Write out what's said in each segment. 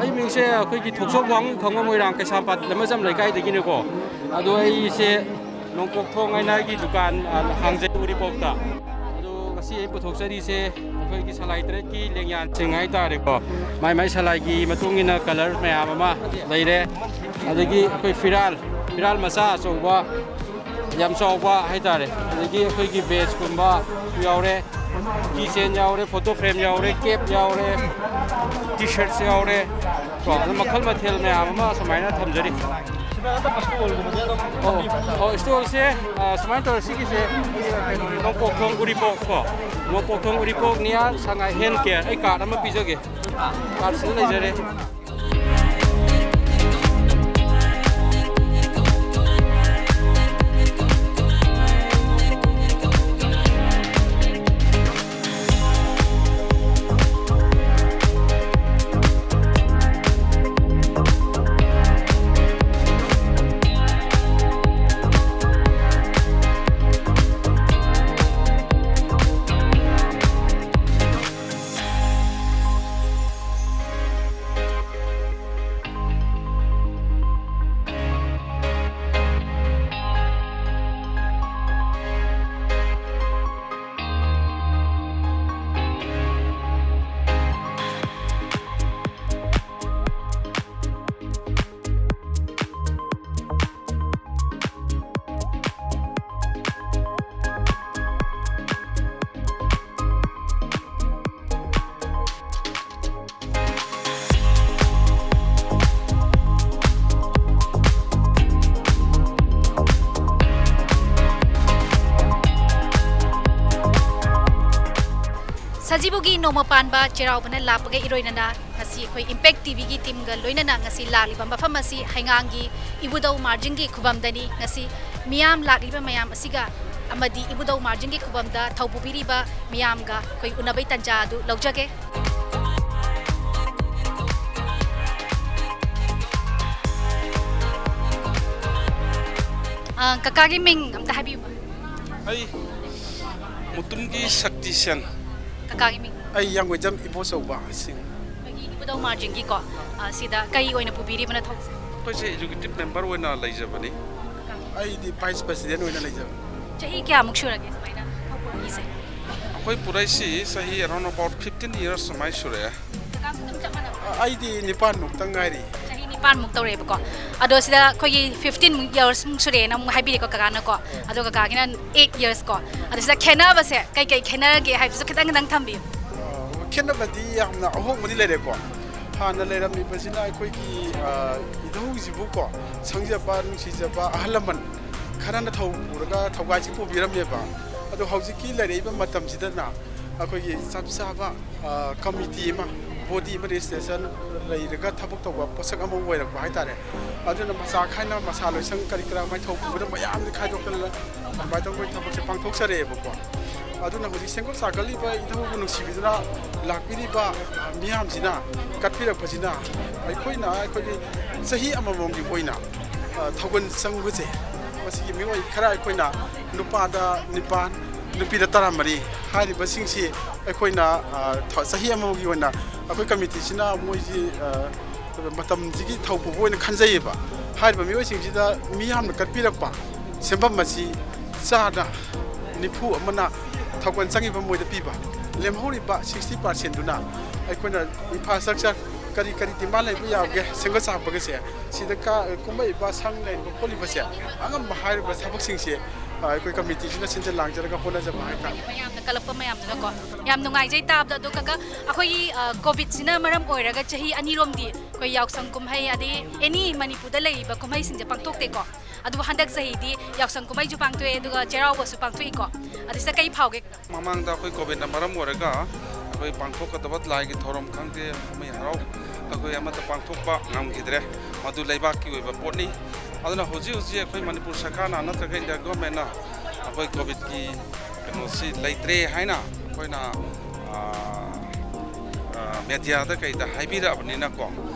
ꯑꯩ ꯃꯤꯡꯁꯦ ꯑꯩꯈꯣꯏꯒꯤ ꯊꯣꯛꯆꯣꯛ ꯋꯥꯡ ꯈꯪꯉꯝꯃꯣꯏꯔꯥꯡ ꯀꯩꯁꯥꯝꯄꯥꯠ ꯂꯝꯃꯖꯝ ꯂꯩꯀꯥꯏꯗꯒꯤꯅꯦꯀꯣ ꯑꯗꯣ ꯑꯩꯁꯦ ꯅꯣꯡꯄꯣꯛ ꯊꯣꯡ ꯍꯥꯏꯅ ꯑꯩꯒꯤ ꯗꯨꯀꯥꯟ ꯍꯥꯡꯖꯩ ꯎꯔꯤꯄꯣꯛꯇ ꯑꯗꯣ ꯉꯁꯤ ꯑꯩ ꯄꯨꯊꯣꯛꯆꯔꯤꯁꯦ ꯑꯩꯈꯣꯏꯒꯤ ꯁꯂꯥꯏ ꯇꯔꯦꯠꯀꯤ ꯂꯦꯡꯌꯥꯟꯁꯤꯡ ꯍꯥꯏꯇꯥꯔꯦꯀꯣ ꯃꯥꯏ ꯃꯥꯏ ꯁꯂꯥꯏꯒꯤ ꯃꯇꯨꯡ ꯏꯟꯅ ꯀꯂꯔ ꯃꯌꯥꯝ ꯑꯃ ꯂꯩꯔꯦ ꯑꯗꯒꯤ ꯑꯩꯈꯣꯏ ꯐꯤꯔꯥꯜ ꯃꯆꯥ ꯑꯆꯧꯕ ꯌꯥꯝ ꯆꯥꯎꯕ ꯍꯥꯏꯇꯥꯔꯦ ꯑꯗꯒꯤ ꯑꯩꯈꯣꯏꯒꯤ ꯕꯦꯖꯀꯨꯝꯕ ꯌꯥꯎꯔꯦ ꯀꯤꯆꯦꯟ ꯌꯥꯎꯔꯦ ꯐꯣꯇꯣ ꯐ꯭ꯔꯦꯝ ꯌꯥꯎꯔꯦ ꯀꯦꯞ ꯌꯥꯎꯔꯦ ꯇꯤ ꯁꯔꯠꯁ ꯌꯥꯎꯔꯦ ꯀꯣ ꯑꯗꯨ ꯃꯈꯜ ꯃꯊꯦꯜ ꯃꯌꯥꯝ ꯑꯃ ꯁꯨꯃꯥꯏꯅ ꯊꯝꯖꯔꯤ ꯏꯁꯇꯣꯜꯁꯦ ꯁꯨꯃꯥꯏꯅ ꯇꯧꯔꯦ ꯁꯤꯒꯤꯁꯦ ꯅꯣꯡꯄꯣꯛꯊꯣꯡ ꯎꯔꯤꯄꯣꯛ ꯀꯣ ꯅꯣꯡꯄꯣꯛꯊꯣꯡ ꯎꯔꯤꯄꯣꯛ ꯅꯤꯌꯥꯔ ꯁꯉꯥꯏ ꯍꯦꯜ ꯀꯦꯌꯔ ꯑꯩ ꯀꯥꯔꯗ ꯑꯃ ꯄꯤꯖꯒꯦ ꯀꯥꯔꯗꯁꯤꯗ ꯂꯩꯖꯔꯦ ꯁꯖꯤꯕꯨꯒꯤ ꯅꯣꯡꯃ ꯄꯥꯟꯕ ꯆꯩꯔꯥꯎꯕꯅ ꯂꯥꯛꯄꯒ ꯏꯔꯣꯏꯅꯅ ꯉꯁꯤ ꯑꯩꯈꯣꯏ ꯏꯝꯄꯦꯛ ꯇꯤꯚꯤꯒꯤ ꯇꯤꯝꯒ ꯂꯣꯏꯅꯅ ꯉꯁꯤ ꯂꯥꯛꯂꯤꯕ ꯃꯐꯝ ꯑꯁꯤ ꯍꯩꯉꯥꯡꯒꯤ ꯏꯕꯨꯙꯧ ꯃꯥꯔꯖꯤꯡꯒꯤ ꯈꯨꯕꯝꯗꯅꯤ ꯉꯁꯤ ꯃꯤꯌꯥꯝ ꯂꯥꯛꯂꯤꯕ ꯃꯌꯥꯝ ꯑꯁꯤꯒ ꯑꯃꯗꯤ ꯏꯕꯨꯙꯧ ꯃꯥꯔꯖꯤꯡꯒꯤ ꯈꯨꯕꯝꯗ ꯊꯧꯄꯨꯕꯤꯔꯤꯕ ꯃꯤꯌꯥꯝꯒ ꯑꯩꯈꯣꯏ ꯎꯅꯕꯩ ꯇꯟꯖꯥ ꯑꯗꯨ ꯂꯧꯖꯒꯦ ꯀꯀꯥꯒꯤ ꯃꯤꯡ ꯑꯝꯇ ꯍꯥꯏꯕꯤꯌꯨ ꯑꯩ ꯃꯨꯇꯨꯝꯒꯤ ꯁꯛꯇꯤꯁꯦꯟ ꯀꯀꯥꯒꯤ ꯃꯤꯡ ꯑꯩ ꯌꯥꯡꯒꯣꯏꯖꯝ ꯏꯕꯣꯆꯧꯕ ꯁꯤꯡ ꯑꯩꯈꯣꯏꯒꯤ ꯏꯕꯨꯙꯧ ꯃꯥꯔꯖꯤꯡꯒꯤꯀꯣ ꯁꯤꯗ ꯀꯩ ꯑꯣꯏꯅ ꯄꯨꯕꯤꯔꯤꯕꯅ ꯊꯧꯁꯦ ꯑꯩꯈꯣꯏꯁꯦ ꯑꯦꯖꯨꯀꯦꯇꯤꯚ ꯃꯦꯝꯕꯔ ꯑꯣꯏꯅ ꯂꯩꯖꯕꯅꯤ ꯑꯩꯗꯤ ꯚꯥꯏꯁ ꯄ꯭ꯔꯁꯤꯗꯦꯟ ꯑꯣꯏꯅ ꯂꯩꯖꯕꯅꯤ ꯆꯍꯤ ꯀꯌꯥꯃꯨꯛ ꯁꯨꯔꯒꯦ ꯁꯨꯃꯥꯏꯅ ꯊꯧꯄꯨꯔꯛꯏꯁꯦ ꯑꯩꯈꯣꯏ ꯄꯨꯔꯩꯁꯤ ꯆꯍꯤ ꯑꯔꯥꯎꯟ ꯑꯕꯥꯎꯠ 15 years ꯁꯨꯃꯥꯏꯅ ꯁꯨꯔꯛꯑꯦ ꯀꯀꯥꯁꯨ ꯑꯗꯨꯝ ꯆꯞ ꯃꯥꯟꯅꯕ ꯑꯩꯗꯤ 9ꯃꯨꯛꯇꯪ ꯉꯥꯏꯔꯤ ꯆꯍꯤ 9ꯃꯨꯛ ꯇꯧꯔꯛꯑꯦꯕꯀꯣ ꯑꯗꯣ ꯁꯤꯗ ꯑꯩꯈꯣꯏꯒꯤ 15 yearsꯃꯨꯛ ꯁꯨꯔꯦꯅ ꯑꯃꯨꯛ ꯍꯥꯏꯕꯤꯔꯦꯀꯣ ꯀꯀꯥꯅꯀꯣ ꯑꯗꯣ ꯀꯀꯥꯒꯤꯅ 8 years ꯀꯣ ꯑꯗꯣ ꯁꯤꯗ ꯈꯦꯠꯅꯕꯁꯦ ꯀꯩ ꯈꯦꯠꯅꯔꯒꯦ ꯍꯥꯏꯕꯁꯨ ꯈꯤꯇꯪ ꯊꯝꯕꯤꯌꯨ ꯈꯦꯠꯅꯕꯗꯤ ꯌꯥꯝꯅ ꯑꯍꯣꯡꯕꯗꯤ ꯂꯩꯔꯦꯀꯣ ꯍꯥꯟꯅ ꯂꯩꯔꯝꯃꯤꯕꯁꯤꯅ ꯑꯩꯈꯣꯏꯒꯤ ꯏꯙꯧꯁꯤꯕꯨꯀꯣ ꯁꯪꯖꯕ ꯅꯨꯡꯁꯤꯖꯕ ꯑꯍꯜ ꯂꯃꯟ ꯈꯔꯅ ꯄꯨꯔꯒ ꯊꯧꯒꯥꯏꯁꯤ ꯄꯨꯕꯤꯔꯝꯃꯦꯕ ꯑꯗꯣ ꯍꯧꯖꯤꯛꯀꯤ ꯂꯩꯔꯛꯏꯕ ꯃꯇꯝꯁꯤꯗꯅ ꯑꯩꯈꯣꯏꯒꯤ ꯆꯞ ꯆꯥꯕ ꯀꯃꯤꯇꯤ ꯑꯃ ꯕꯣꯗꯤ ꯑꯃ ꯔꯦꯖꯤꯁꯇ꯭ꯔꯦꯁꯟ ꯂꯩꯔꯒ ꯊꯕꯛ ꯇꯧꯕ ꯄꯣꯠꯁꯛ ꯑꯃ ꯑꯣꯏꯔꯛꯄ ꯍꯥꯏꯇꯥꯔꯦ ꯑꯗꯨꯅ ꯃꯆꯥ ꯈꯥꯏꯅ ꯃꯁꯥ ꯂꯣꯏꯁꯪ ꯀꯔꯤ ꯀꯔꯥ ꯃꯥꯏꯊꯧ ꯄꯨꯕꯗ ꯃꯌꯥꯝꯅ ꯈꯥꯏꯗꯣꯛꯇꯅ ꯑꯗꯨꯃꯥꯏꯅ ꯇꯧꯕ ꯊꯕꯛꯁꯦ ꯄꯥꯡꯊꯣꯛꯆꯔꯛꯑꯦꯕꯀꯣ ꯑꯗꯨꯅ ꯍꯧꯖꯤꯛ ꯁꯦꯝꯒꯠ ꯁꯥꯒꯠꯂꯤꯕ ꯏꯙꯧꯕꯨ ꯅꯨꯡꯁꯤꯕꯤꯗꯨꯅ ꯂꯥꯛꯄꯤꯔꯤꯕ ꯃꯤꯌꯥꯝꯁꯤꯅ ꯀꯠꯄꯤꯔꯛꯄꯁꯤꯅ ꯑꯩꯈꯣꯏꯒꯤ ꯆꯍꯤ ꯑꯃꯃꯝꯒꯤ ꯑꯣꯏꯅ ꯊꯧꯒꯜ ꯆꯪꯕꯁꯦ ꯃꯁꯤꯒꯤ ꯃꯤꯑꯣꯏ ꯈꯔ ꯑꯩꯈꯣꯏꯅ ꯅꯨꯄꯥꯗ 9 ꯅꯨꯄꯤꯗ 13 ꯍꯥꯏꯔꯤꯕꯁꯤꯡꯁꯤ ꯑꯩꯈꯣꯏꯅ ꯆꯍꯤ ꯑꯃꯒꯤ ꯑꯣꯏꯅ ꯑꯩꯈꯣꯏ ꯀꯃꯤꯇꯤꯁꯤꯅ ꯃꯣꯏꯁꯤ ꯃꯇꯝꯁꯤꯒꯤ ꯊꯧ ꯄꯨꯕ ꯑꯣꯏꯅ ꯈꯟꯖꯩꯌꯦꯕ ꯍꯥꯏꯔꯤꯕ ꯃꯤꯑꯣꯏꯁꯤꯡꯁꯤꯗ ꯃꯤꯌꯥꯝꯅ ꯀꯠꯄꯤꯔꯛꯄ ꯁꯦꯟꯐꯝ ꯑꯁꯤ ꯆꯥꯗ 90 ꯊꯧꯒꯜ ꯆꯪꯉꯤꯕ ꯃꯣꯏꯗ ꯄꯤꯕ ꯂꯦꯝꯍꯧꯔꯤꯕ 60%ꯗꯨꯅ ꯑꯩꯈꯣꯏꯅ ꯏꯟꯐ꯭ꯔꯥꯁꯇ꯭ꯔꯛꯆꯔ ꯀꯔꯤ ꯗꯤꯃꯥꯟ ꯂꯩꯕ ꯌꯥꯎꯒꯦ ꯁꯦꯝꯒꯠ ꯁꯥꯒꯠꯄꯒꯁꯦ ꯁꯤꯗ ꯀꯨꯝꯃꯛꯏꯕ ꯁꯪ ꯂꯩꯔꯤꯕ ꯈꯣꯠꯂꯤꯕꯁꯦ ꯑꯉꯝꯕ ꯍꯥꯏꯔꯤꯕ ꯊꯕꯛꯁꯤꯡꯁꯦ ꯑꯩꯈꯣꯏ ꯀꯃꯤꯇꯤꯁꯤꯅ ꯁꯤꯟꯖ ꯂꯥꯡꯖꯔꯒ ꯍꯣꯠꯅꯖꯕ ꯍꯥꯏꯇꯥꯔꯦ ꯃꯌꯥꯝꯅ ꯀꯜꯂꯛꯄ ꯃꯌꯥꯝꯗꯨꯅꯀꯣ ꯌꯥꯝ ꯅꯨꯡꯉꯥꯏꯖꯩ ꯇꯥꯕꯗ ꯑꯗꯣ ꯀꯀꯥ ꯑꯩꯈꯣꯏꯒꯤ ꯀꯣꯚꯤꯗꯁꯤꯅ ꯃꯔꯝ ꯑꯣꯏꯔꯒ ꯆꯍꯤ ꯑꯅꯤꯔꯣꯝꯗꯤ ꯑꯩꯈꯣꯏ ꯌꯥꯎꯁꯪ ꯀꯨꯝꯍꯩ ꯑꯗꯩ ꯑꯦꯅꯤ ꯃꯅꯤꯄꯨꯔꯗ ꯂꯩꯔꯤꯕ ꯀꯨꯝꯍꯩꯁꯤꯡꯁꯦ ꯄꯥꯡꯊꯣꯛꯇꯦꯀꯣ ꯑꯗꯨꯕꯨ ꯍꯟꯗꯛ ꯆꯍꯤꯗꯤ ꯌꯥꯎꯁꯪ ꯀꯨꯝꯍꯩꯁꯨ ꯄꯥꯡꯊꯣꯛꯑꯦ ꯑꯗꯨꯒ ꯆꯩꯔꯥꯎꯕꯁꯨ ꯄꯥꯡꯊꯣꯛꯏꯀꯣ ꯑꯗꯨ ꯁꯤꯗ ꯀꯩ ꯐꯥꯎꯒꯦ ꯃꯃꯥꯡꯗ ꯑꯩꯈꯣꯏ ꯀꯣꯚꯤꯗꯅ ꯃꯔꯝ ꯑꯣꯏꯔꯒ ꯑꯩꯈꯣꯏ ꯄꯥꯡꯊꯣꯛꯀꯗꯕ ꯂꯥꯏꯒꯤ ꯊꯧꯔꯝ ꯈꯪꯗꯦ ꯀꯨꯝꯍꯩ ꯍꯔꯥꯎ ꯑꯩꯈꯣꯏ ꯑꯃꯠꯇ ꯄꯥꯡꯊꯣꯛꯄ ꯉꯝꯈꯤꯗ꯭ꯔꯦ ꯃꯗꯨ ꯂꯩꯕꯥꯛꯀꯤ ꯑꯣꯏꯕ ꯄꯣꯠꯅꯤ ꯑꯗꯨꯅ ꯍꯧꯖꯤꯛ ꯑꯩꯈꯣꯏ ꯃꯅꯤꯄꯨꯔ ꯁꯔꯀꯥꯔꯅ ꯅꯠꯇ꯭ꯔꯒ ꯏꯟꯗꯤꯌꯥ ꯒꯣꯔꯃꯦꯟꯅ ꯑꯩꯈꯣꯏ ꯀꯣꯚꯤꯗꯀꯤ ꯀꯩꯅꯣꯁꯤ ꯂꯩꯇ꯭ꯔꯦ ꯍꯥꯏꯅ ꯑꯩꯈꯣꯏꯅ ꯃꯦꯗꯤꯌꯥꯗ ꯀꯩꯗ ꯍꯥꯏꯕꯤꯔꯛꯑꯕꯅꯤꯅꯀꯣ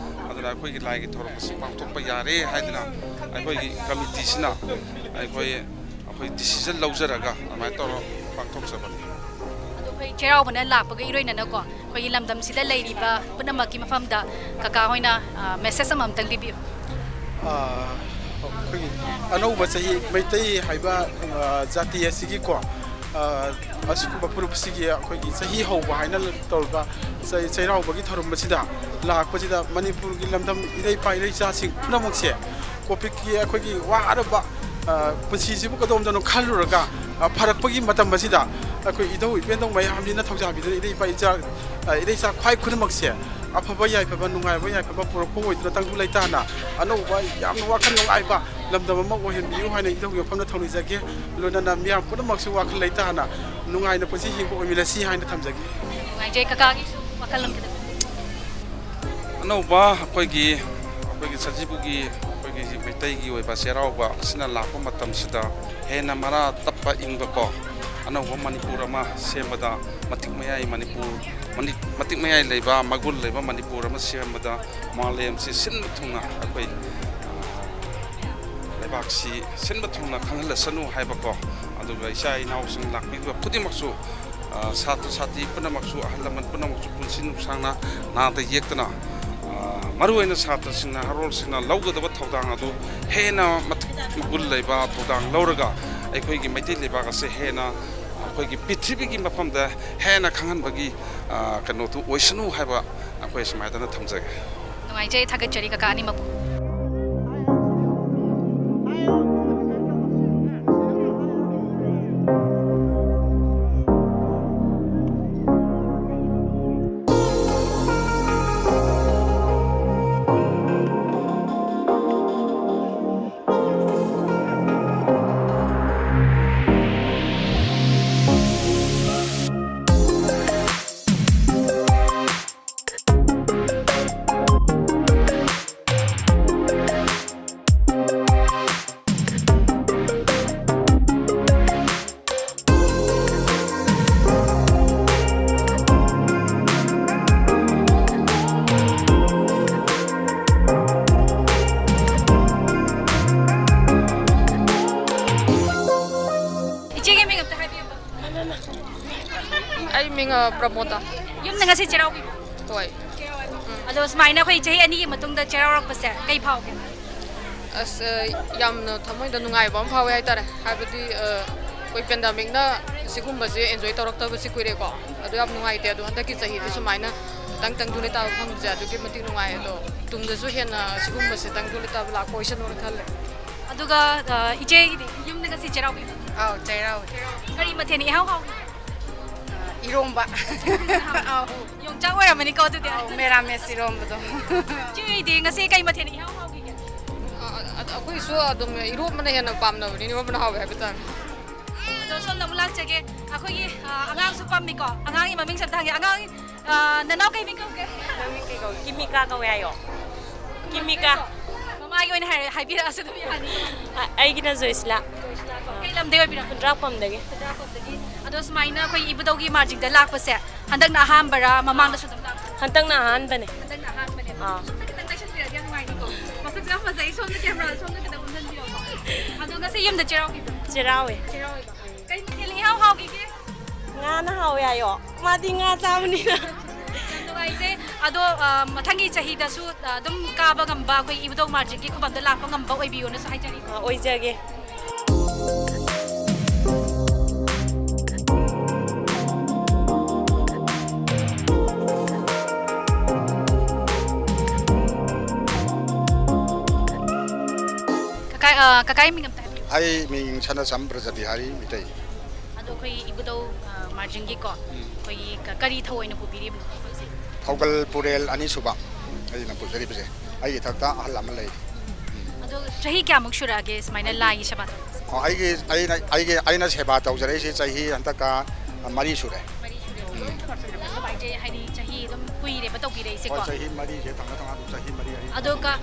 ꯑꯗꯨꯅ ꯑꯩꯈꯣꯏꯒꯤ ꯂꯥꯏꯒꯤ ꯊꯧꯔꯝ ꯑꯁꯤ ꯄꯥꯡꯊꯣꯛꯄ ꯌꯥꯔꯦ ꯍꯥꯏꯗꯅ ꯑꯩꯈꯣꯏꯒꯤ ꯀꯃꯤꯇꯤꯁꯤꯅ ꯑꯩꯈꯣꯏ ꯗꯤꯁꯤꯖꯟ ꯂꯧꯖꯔꯒ ꯑꯗꯨꯃꯥꯏꯅ ꯇꯧꯔ ꯄꯥꯡꯊꯣꯛꯆꯕꯅꯤ ꯑꯩꯈꯣꯏ ꯆꯩꯔꯥꯎꯕꯅ ꯂꯥꯛꯄꯒ ꯏꯔꯣꯏꯅꯅꯀꯣ ꯑꯩꯈꯣꯏꯒꯤ ꯂꯝꯗꯝꯁꯤꯗ ꯂꯩꯔꯤꯕ ꯄꯨꯝꯅꯃꯛꯀꯤ ꯃꯐꯝꯗ ꯀꯀꯥ ꯍꯣꯏꯅ ꯃꯦꯁꯦꯖ ꯑꯃꯇꯪ ꯄꯤꯕꯤꯌꯨ ꯑꯩꯈꯣꯏꯒꯤ ꯑꯅꯧꯕ ꯆꯍꯤ ꯃꯩꯇꯩ ꯍꯥꯏꯕ ꯖꯥꯇꯤ ꯑꯁꯤꯒꯤꯀꯣ ꯑꯁꯤꯒꯨꯝꯕ ꯐꯨꯔꯨꯞꯁꯤꯒꯤ ꯑꯩꯈꯣꯏꯒꯤ ꯆꯍꯤ ꯍꯧꯕ ꯍꯥꯏꯅ ꯇꯧꯔꯤꯕ ꯆꯩꯔꯥꯎꯕꯒꯤ ꯊꯧꯔꯝ ꯑꯁꯤꯗ ꯂꯥꯛꯄꯁꯤꯗ ꯃꯅꯤꯄꯨꯔꯒꯤ ꯂꯝꯗꯝ ꯏꯔꯩꯄꯥ ꯏꯔꯩꯆꯥꯁꯤꯡ ꯄꯨꯝꯅꯃꯛꯁꯦ ꯀꯣꯚꯤꯗꯀꯤ ꯑꯩꯈꯣꯏꯒꯤ ꯋꯥꯔꯕ ꯄꯨꯟꯁꯤꯁꯤꯕꯨ ꯀꯗꯣꯝꯗꯅꯣ ꯈꯜꯂꯨꯔꯒ ꯐꯔꯛꯄꯒꯤ ꯃꯇꯝ ꯑꯁꯤꯗ ꯑꯩꯈꯣꯏ ꯏꯙꯧ ꯏꯄꯦꯟꯗꯧ ꯃꯌꯥꯝꯁꯤꯅ ꯊꯧꯖꯥꯕꯤꯗꯨꯅ ꯏꯔꯩꯄꯥ ꯏꯔꯩꯆꯥ ꯈ꯭ꯋꯥꯏ ꯈꯨꯗꯤꯡꯃꯛꯁꯦ ꯑꯐꯕ ꯌꯥꯏꯐꯕ ꯅꯨꯡꯉꯥꯏꯕ ꯌꯥꯏꯐꯕ ꯄꯨꯔꯛꯄ ꯑꯣꯏꯗꯨꯅ ꯇꯪꯗꯨ ꯂꯩꯇꯥꯅ ꯑꯅꯧꯕ ꯌꯥꯝꯅ ꯋꯥꯈꯜ ꯅꯨꯡꯉꯥꯏꯕ ꯂꯝꯗꯝ ꯑꯃ ꯑꯣꯏꯍꯟꯕꯤꯌꯨ ꯍꯥꯏꯅ ꯏꯙꯧꯒꯤ ꯃꯐꯝꯗ ꯊꯧꯅꯤꯖꯒꯦ ꯂꯣꯏꯅꯅ ꯃꯤꯌꯥꯝ ꯄꯨꯝꯅꯃꯛꯁꯨ ꯋꯥꯈꯜ ꯂꯩꯇꯥꯅ ꯅꯨꯡꯉꯥꯏꯅ ꯄꯨꯟꯁꯤ ꯍꯤꯡꯕ ꯑꯣꯏꯃꯤꯟꯅꯁꯤ ꯍꯥꯏꯅ ꯊꯝꯖꯒꯦ ꯅꯨꯡꯉꯥꯏꯖꯩ ꯀꯀꯥꯒꯤꯁꯨ ꯋꯥꯈꯜ ꯑꯃ ꯑꯅꯧꯕ ꯑꯩꯈꯣꯏꯒꯤ ꯁꯖꯤꯕꯨꯒꯤ ꯑꯩꯈꯣꯏꯒꯤ ꯃꯩꯇꯩꯒꯤ ꯑꯣꯏꯕ ꯆꯩꯔꯥꯎꯕ ꯑꯁꯤꯅ ꯂꯥꯛꯄ ꯃꯇꯝꯁꯤꯗ ꯍꯦꯟꯅ ꯃꯔꯥ ꯇꯞꯄ ꯏꯪꯕꯀꯣ ꯑꯅꯧꯕ ꯃꯅꯤꯄꯨꯔ ꯑꯃ ꯁꯦꯝꯕꯗ ꯃꯇꯤꯛ ꯃꯌꯥꯏ ꯂꯩꯕ ꯃꯒꯨꯟ ꯂꯩꯕ ꯃꯅꯤꯄꯨꯔ ꯑꯃ ꯁꯦꯝꯕꯗ ꯃꯥꯂꯦꯝꯁꯤ ꯁꯤꯟꯕ ꯊꯨꯡꯅ ꯑꯩꯈꯣꯏ ꯂꯩꯕꯥꯛꯁꯤ ꯁꯤꯟꯕ ꯊꯨꯡꯅ ꯈꯪꯍꯜꯂꯁꯅꯨ ꯍꯥꯏꯕꯀꯣ ꯑꯗꯨꯒ ꯏꯆꯥ ꯏꯅꯥꯎꯁꯤꯡ ꯂꯥꯛꯄꯤꯕ ꯈꯨꯗꯤꯡꯃꯛꯁꯨ ꯁꯥꯇ꯭ꯔ ꯁꯥꯇ꯭ꯔꯤ ꯄꯨꯝꯅꯃꯛꯁꯨ ꯑꯍꯜ ꯂꯃꯟ ꯄꯨꯝꯅꯃꯛꯁꯨ ꯄꯨꯟꯁꯤ ꯅꯨꯡꯁꯥꯡꯅ ꯅꯥꯗ ꯌꯦꯛꯇꯅ ꯃꯔꯨꯑꯣꯏꯅ ꯁꯥꯇ꯭ꯔꯁꯤꯡꯅ ꯍꯔꯣꯜꯁꯤꯡꯅ ꯂꯧꯒꯗꯕ ꯊꯧꯗꯥꯡ ꯑꯗꯨ ꯍꯦꯟꯅ ꯃꯒꯨꯟ ꯂꯩꯕ ꯊꯧꯗꯥꯡ ꯂꯧꯔꯒ ꯑꯩꯈꯣꯏꯒꯤ ꯃꯩꯇꯩ ꯂꯩꯕꯥꯛ ꯑꯁꯤ ꯍꯦꯟꯅ ꯑꯩꯈꯣꯏꯒꯤ ꯄ꯭ꯔꯤꯊꯤꯕꯤꯒꯤ ꯃꯐꯝꯗ ꯍꯦꯟꯅ ꯈꯪꯍꯟꯕꯒꯤ ꯀꯩꯅꯣꯗꯨ ꯑꯣꯏꯁꯅꯨ ꯍꯥꯏꯕ ꯑꯩꯈꯣꯏ ꯁꯨꯃꯥꯏꯅ ꯊꯝꯖꯒꯦ ꯅꯨꯡꯉꯥꯏꯖꯩ ꯊꯥꯒꯠꯆꯔꯤ ꯀꯀꯥ ꯑꯅꯤꯃꯛꯄꯨ Promoter. Yung nga si Cheraw Bibo. Hoy. Ado smaina ko chahi ani matungda Cheraw rakpase kai phao ke. As yamna thamoi da nungai bam phao hai tare. Habidi koi pandemic na sigumba je enjoy torak ta basi kuire ko. Ado yam nungai te ado handa ki chahi di smaina tang dule ta phang ja ado ki mati nungai ado tungda su hena sigumba se tang dule ta la question or thale. Aduga ije yung nga si Cheraw Bibo. Aw Cheraw. Kari matheni hao hao. Iromba. Yung chang wara mani ko tu dia. Mera mes iromba do. Chui di nga si kai matheni hao hao ki. Akoi su adum iromba na hena pamna ni ni mabna hawe bitan. Do som na mulak chege akoi gi angang su pam mi ko. Angang gi maming sam thang gi angang nanaw kai bing ko ke. Kimika ka wayo. Kimika. Mama gi wen hai bi asu du bi hani. Ai gina Zoisla. Kai lam de bi ra. Drapam dagi. Ado smaina koi ibudawgi marjing da lakpase handak na hambara mamang da sudam lak Hantang na han bane. handak na han bane Ah. kitang nation pira diyan ngai ko masak jam ma zai son da camera son da kada undan biyo ado nga se yum da cheraw ki Chirawe. cheraw ba kai mitheli haw haw ki ke Nga na haw yayo. Madi nga samni na. ado ai se ado mathangi chahi da su dum ka ba gamba koi ibudawg marjing ki khubam da lakpa gamba oi biyo na sa hai jari ko Oi jage. kakai mingam ta Ai ming chana sam prajati hari mitai. ado koi ibudaw marjing ki ko koi kari thawai na pubiri bu Thaugal purel ani suba. Ai na pujari bese. Ai thakta ahal amal lai. ado chahi kya muk shura ge smaina lai shabat Ai na seba tau jare si chahi antaka mari sure. mari shure bai je hani chahi dum kui re batau ki re se ko Chahi mari je thanga thanga chahi mari ai. ado ka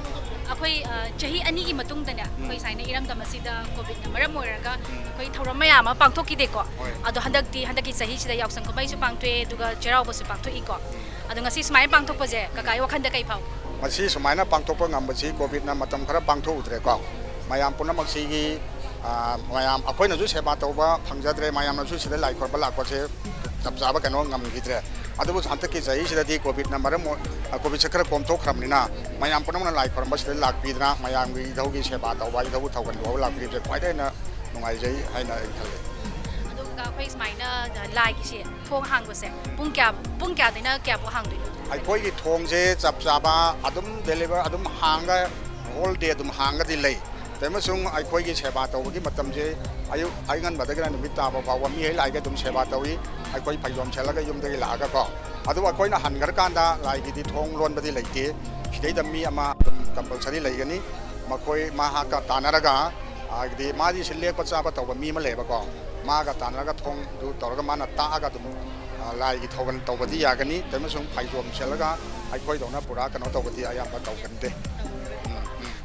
akhoi chahi ani gi matung da na khoi saina iram da masida covid na maram moiraga khoi thauram maya ma pangthok ki de ko ado handaki chahi sida yaksang ko bai su pangtwe duga cherau bo su pangtho i ko ado ngasi smai pangthok pa je kakai wakhan da kai phau Masi sumaina pangthok ngam basi covid na matam khara pangtho utre ko. Mayam punamak sigi mayam akhoi na ju seba tauba phangjadre mayam na ju sida lai khor bala ko se ꯆꯞ ꯆꯥꯕ ꯀꯩꯅꯣ ꯉꯝꯈꯤꯗ꯭ꯔꯦ ꯑꯗꯨꯕꯨ ꯍꯟꯗꯛꯀꯤ ꯆꯍꯤꯁꯤꯗꯗꯤ ꯀꯣꯚꯤꯗꯅ ꯃꯔꯝ ꯀꯣꯚꯤꯗꯁꯦ ꯈꯔ ꯀꯣꯝꯊꯣꯛꯈ꯭ꯔꯕꯅꯤꯅ ꯃꯌꯥꯝ ꯄꯨꯝꯅꯃꯛꯅ ꯂꯥꯏ ꯈꯣꯏꯔꯝꯕꯁꯤꯗ ꯂꯥꯛꯄꯤꯗꯅ ꯃꯌꯥꯝꯒꯤ ꯏꯙꯧꯒꯤ ꯁꯦꯕꯥ ꯇꯧꯕ ꯏꯙꯧ ꯊꯧꯒꯟꯕ ꯂꯥꯛꯄꯤꯕꯁꯦ ꯈ꯭ꯋꯥꯏꯗꯒꯤ ꯍꯦꯟꯅ ꯅꯨꯡꯉꯥꯏꯖꯩ ꯍꯥꯏꯅ ꯑꯩ ꯈꯜꯂꯤ ꯑꯗꯨꯒ ꯑꯩꯈꯣꯏ ꯁꯨꯃꯥꯏꯅ ꯂꯥꯏꯒꯤꯁꯦ ꯊꯣꯡ ꯍꯥꯡꯕꯁꯦ ꯄꯨꯡ ꯀꯌꯥꯗꯩꯅ ꯀꯌꯥꯐꯥꯎ ꯍꯥꯡꯗꯣꯏꯅꯣ ꯑꯩꯈꯣꯏꯒꯤ ꯊꯣꯡꯁꯦ ꯆꯞ ꯆꯥꯕ ꯑꯗꯨꯝ ꯗꯦꯂꯤꯚꯔ ꯑꯗꯨꯝ ꯍꯥꯡꯒ ꯍꯣꯜ ꯗꯦ ꯑꯗꯨꯝ ꯍꯥꯡꯒꯗꯤ ꯂꯩ ꯑꯃꯁꯨꯡ ꯑꯩꯈꯣꯏꯒꯤ ꯁꯦꯕꯥ ꯇꯧꯕꯒꯤ ꯃꯇꯝꯁꯦ ꯑꯌꯨꯛ ꯑꯩꯉꯟꯕꯗꯒꯤꯅ ꯅꯨꯃꯤꯠ ꯇꯥꯕ ꯐꯥꯎꯕ ꯃꯤꯍꯩ ꯂꯥꯏꯒ ꯑꯗꯨꯝ ꯁꯦꯕꯥ ꯇꯧꯏ ꯑꯩꯈꯣꯏ ꯐꯩꯖꯣꯝ ꯁꯦꯠꯂꯒ ꯌꯨꯝꯗꯒꯤ ꯂꯥꯛꯑꯒꯀꯣ ꯑꯗꯨꯕꯨ ꯑꯩꯈꯣꯏꯅ ꯍꯟꯈ꯭ꯔꯀꯥꯟꯗ ꯂꯥꯏꯒꯤꯗꯤ ꯊꯣꯡ ꯂꯣꯟꯕꯗꯤ ꯂꯩꯇꯦ ꯁꯤꯗꯩꯗ ꯃꯤ ꯑꯃ ꯑꯗꯨꯝ ꯀꯝꯄꯜꯁꯔꯤ ꯂꯩꯒꯅꯤ ꯃꯈꯣꯏ ꯃꯍꯥꯛꯀ ꯇꯥꯟꯅꯔꯒ ꯍꯥꯏꯕꯗꯤ ꯃꯥꯗꯤ ꯂꯦꯛꯄ ꯆꯥꯕ ꯇꯧꯕ ꯃꯤ ꯑꯃ ꯂꯩꯌꯦꯕꯀꯣ ꯃꯥꯒ ꯇꯥꯟꯅꯔꯒ ꯊꯣꯡꯗꯨ ꯇꯧꯔꯒ ꯃꯥꯅ ꯇꯥꯛꯑꯒ ꯑꯗꯨꯝ ꯂꯥꯏꯒꯤ ꯊꯧꯒꯜ ꯇꯧꯕꯗꯤ ꯌꯥꯒꯅꯤ ꯑꯃꯁꯨꯡ ꯐꯩꯖꯣꯝ ꯁꯦꯠꯂꯒ ꯑꯩꯈꯣꯏꯗꯧꯅ ꯄꯨꯔꯥ ꯀꯩꯅꯣ ꯇꯧꯕꯗꯤ ꯑꯌꯥꯝꯕ ꯇꯧꯒꯟꯗꯦ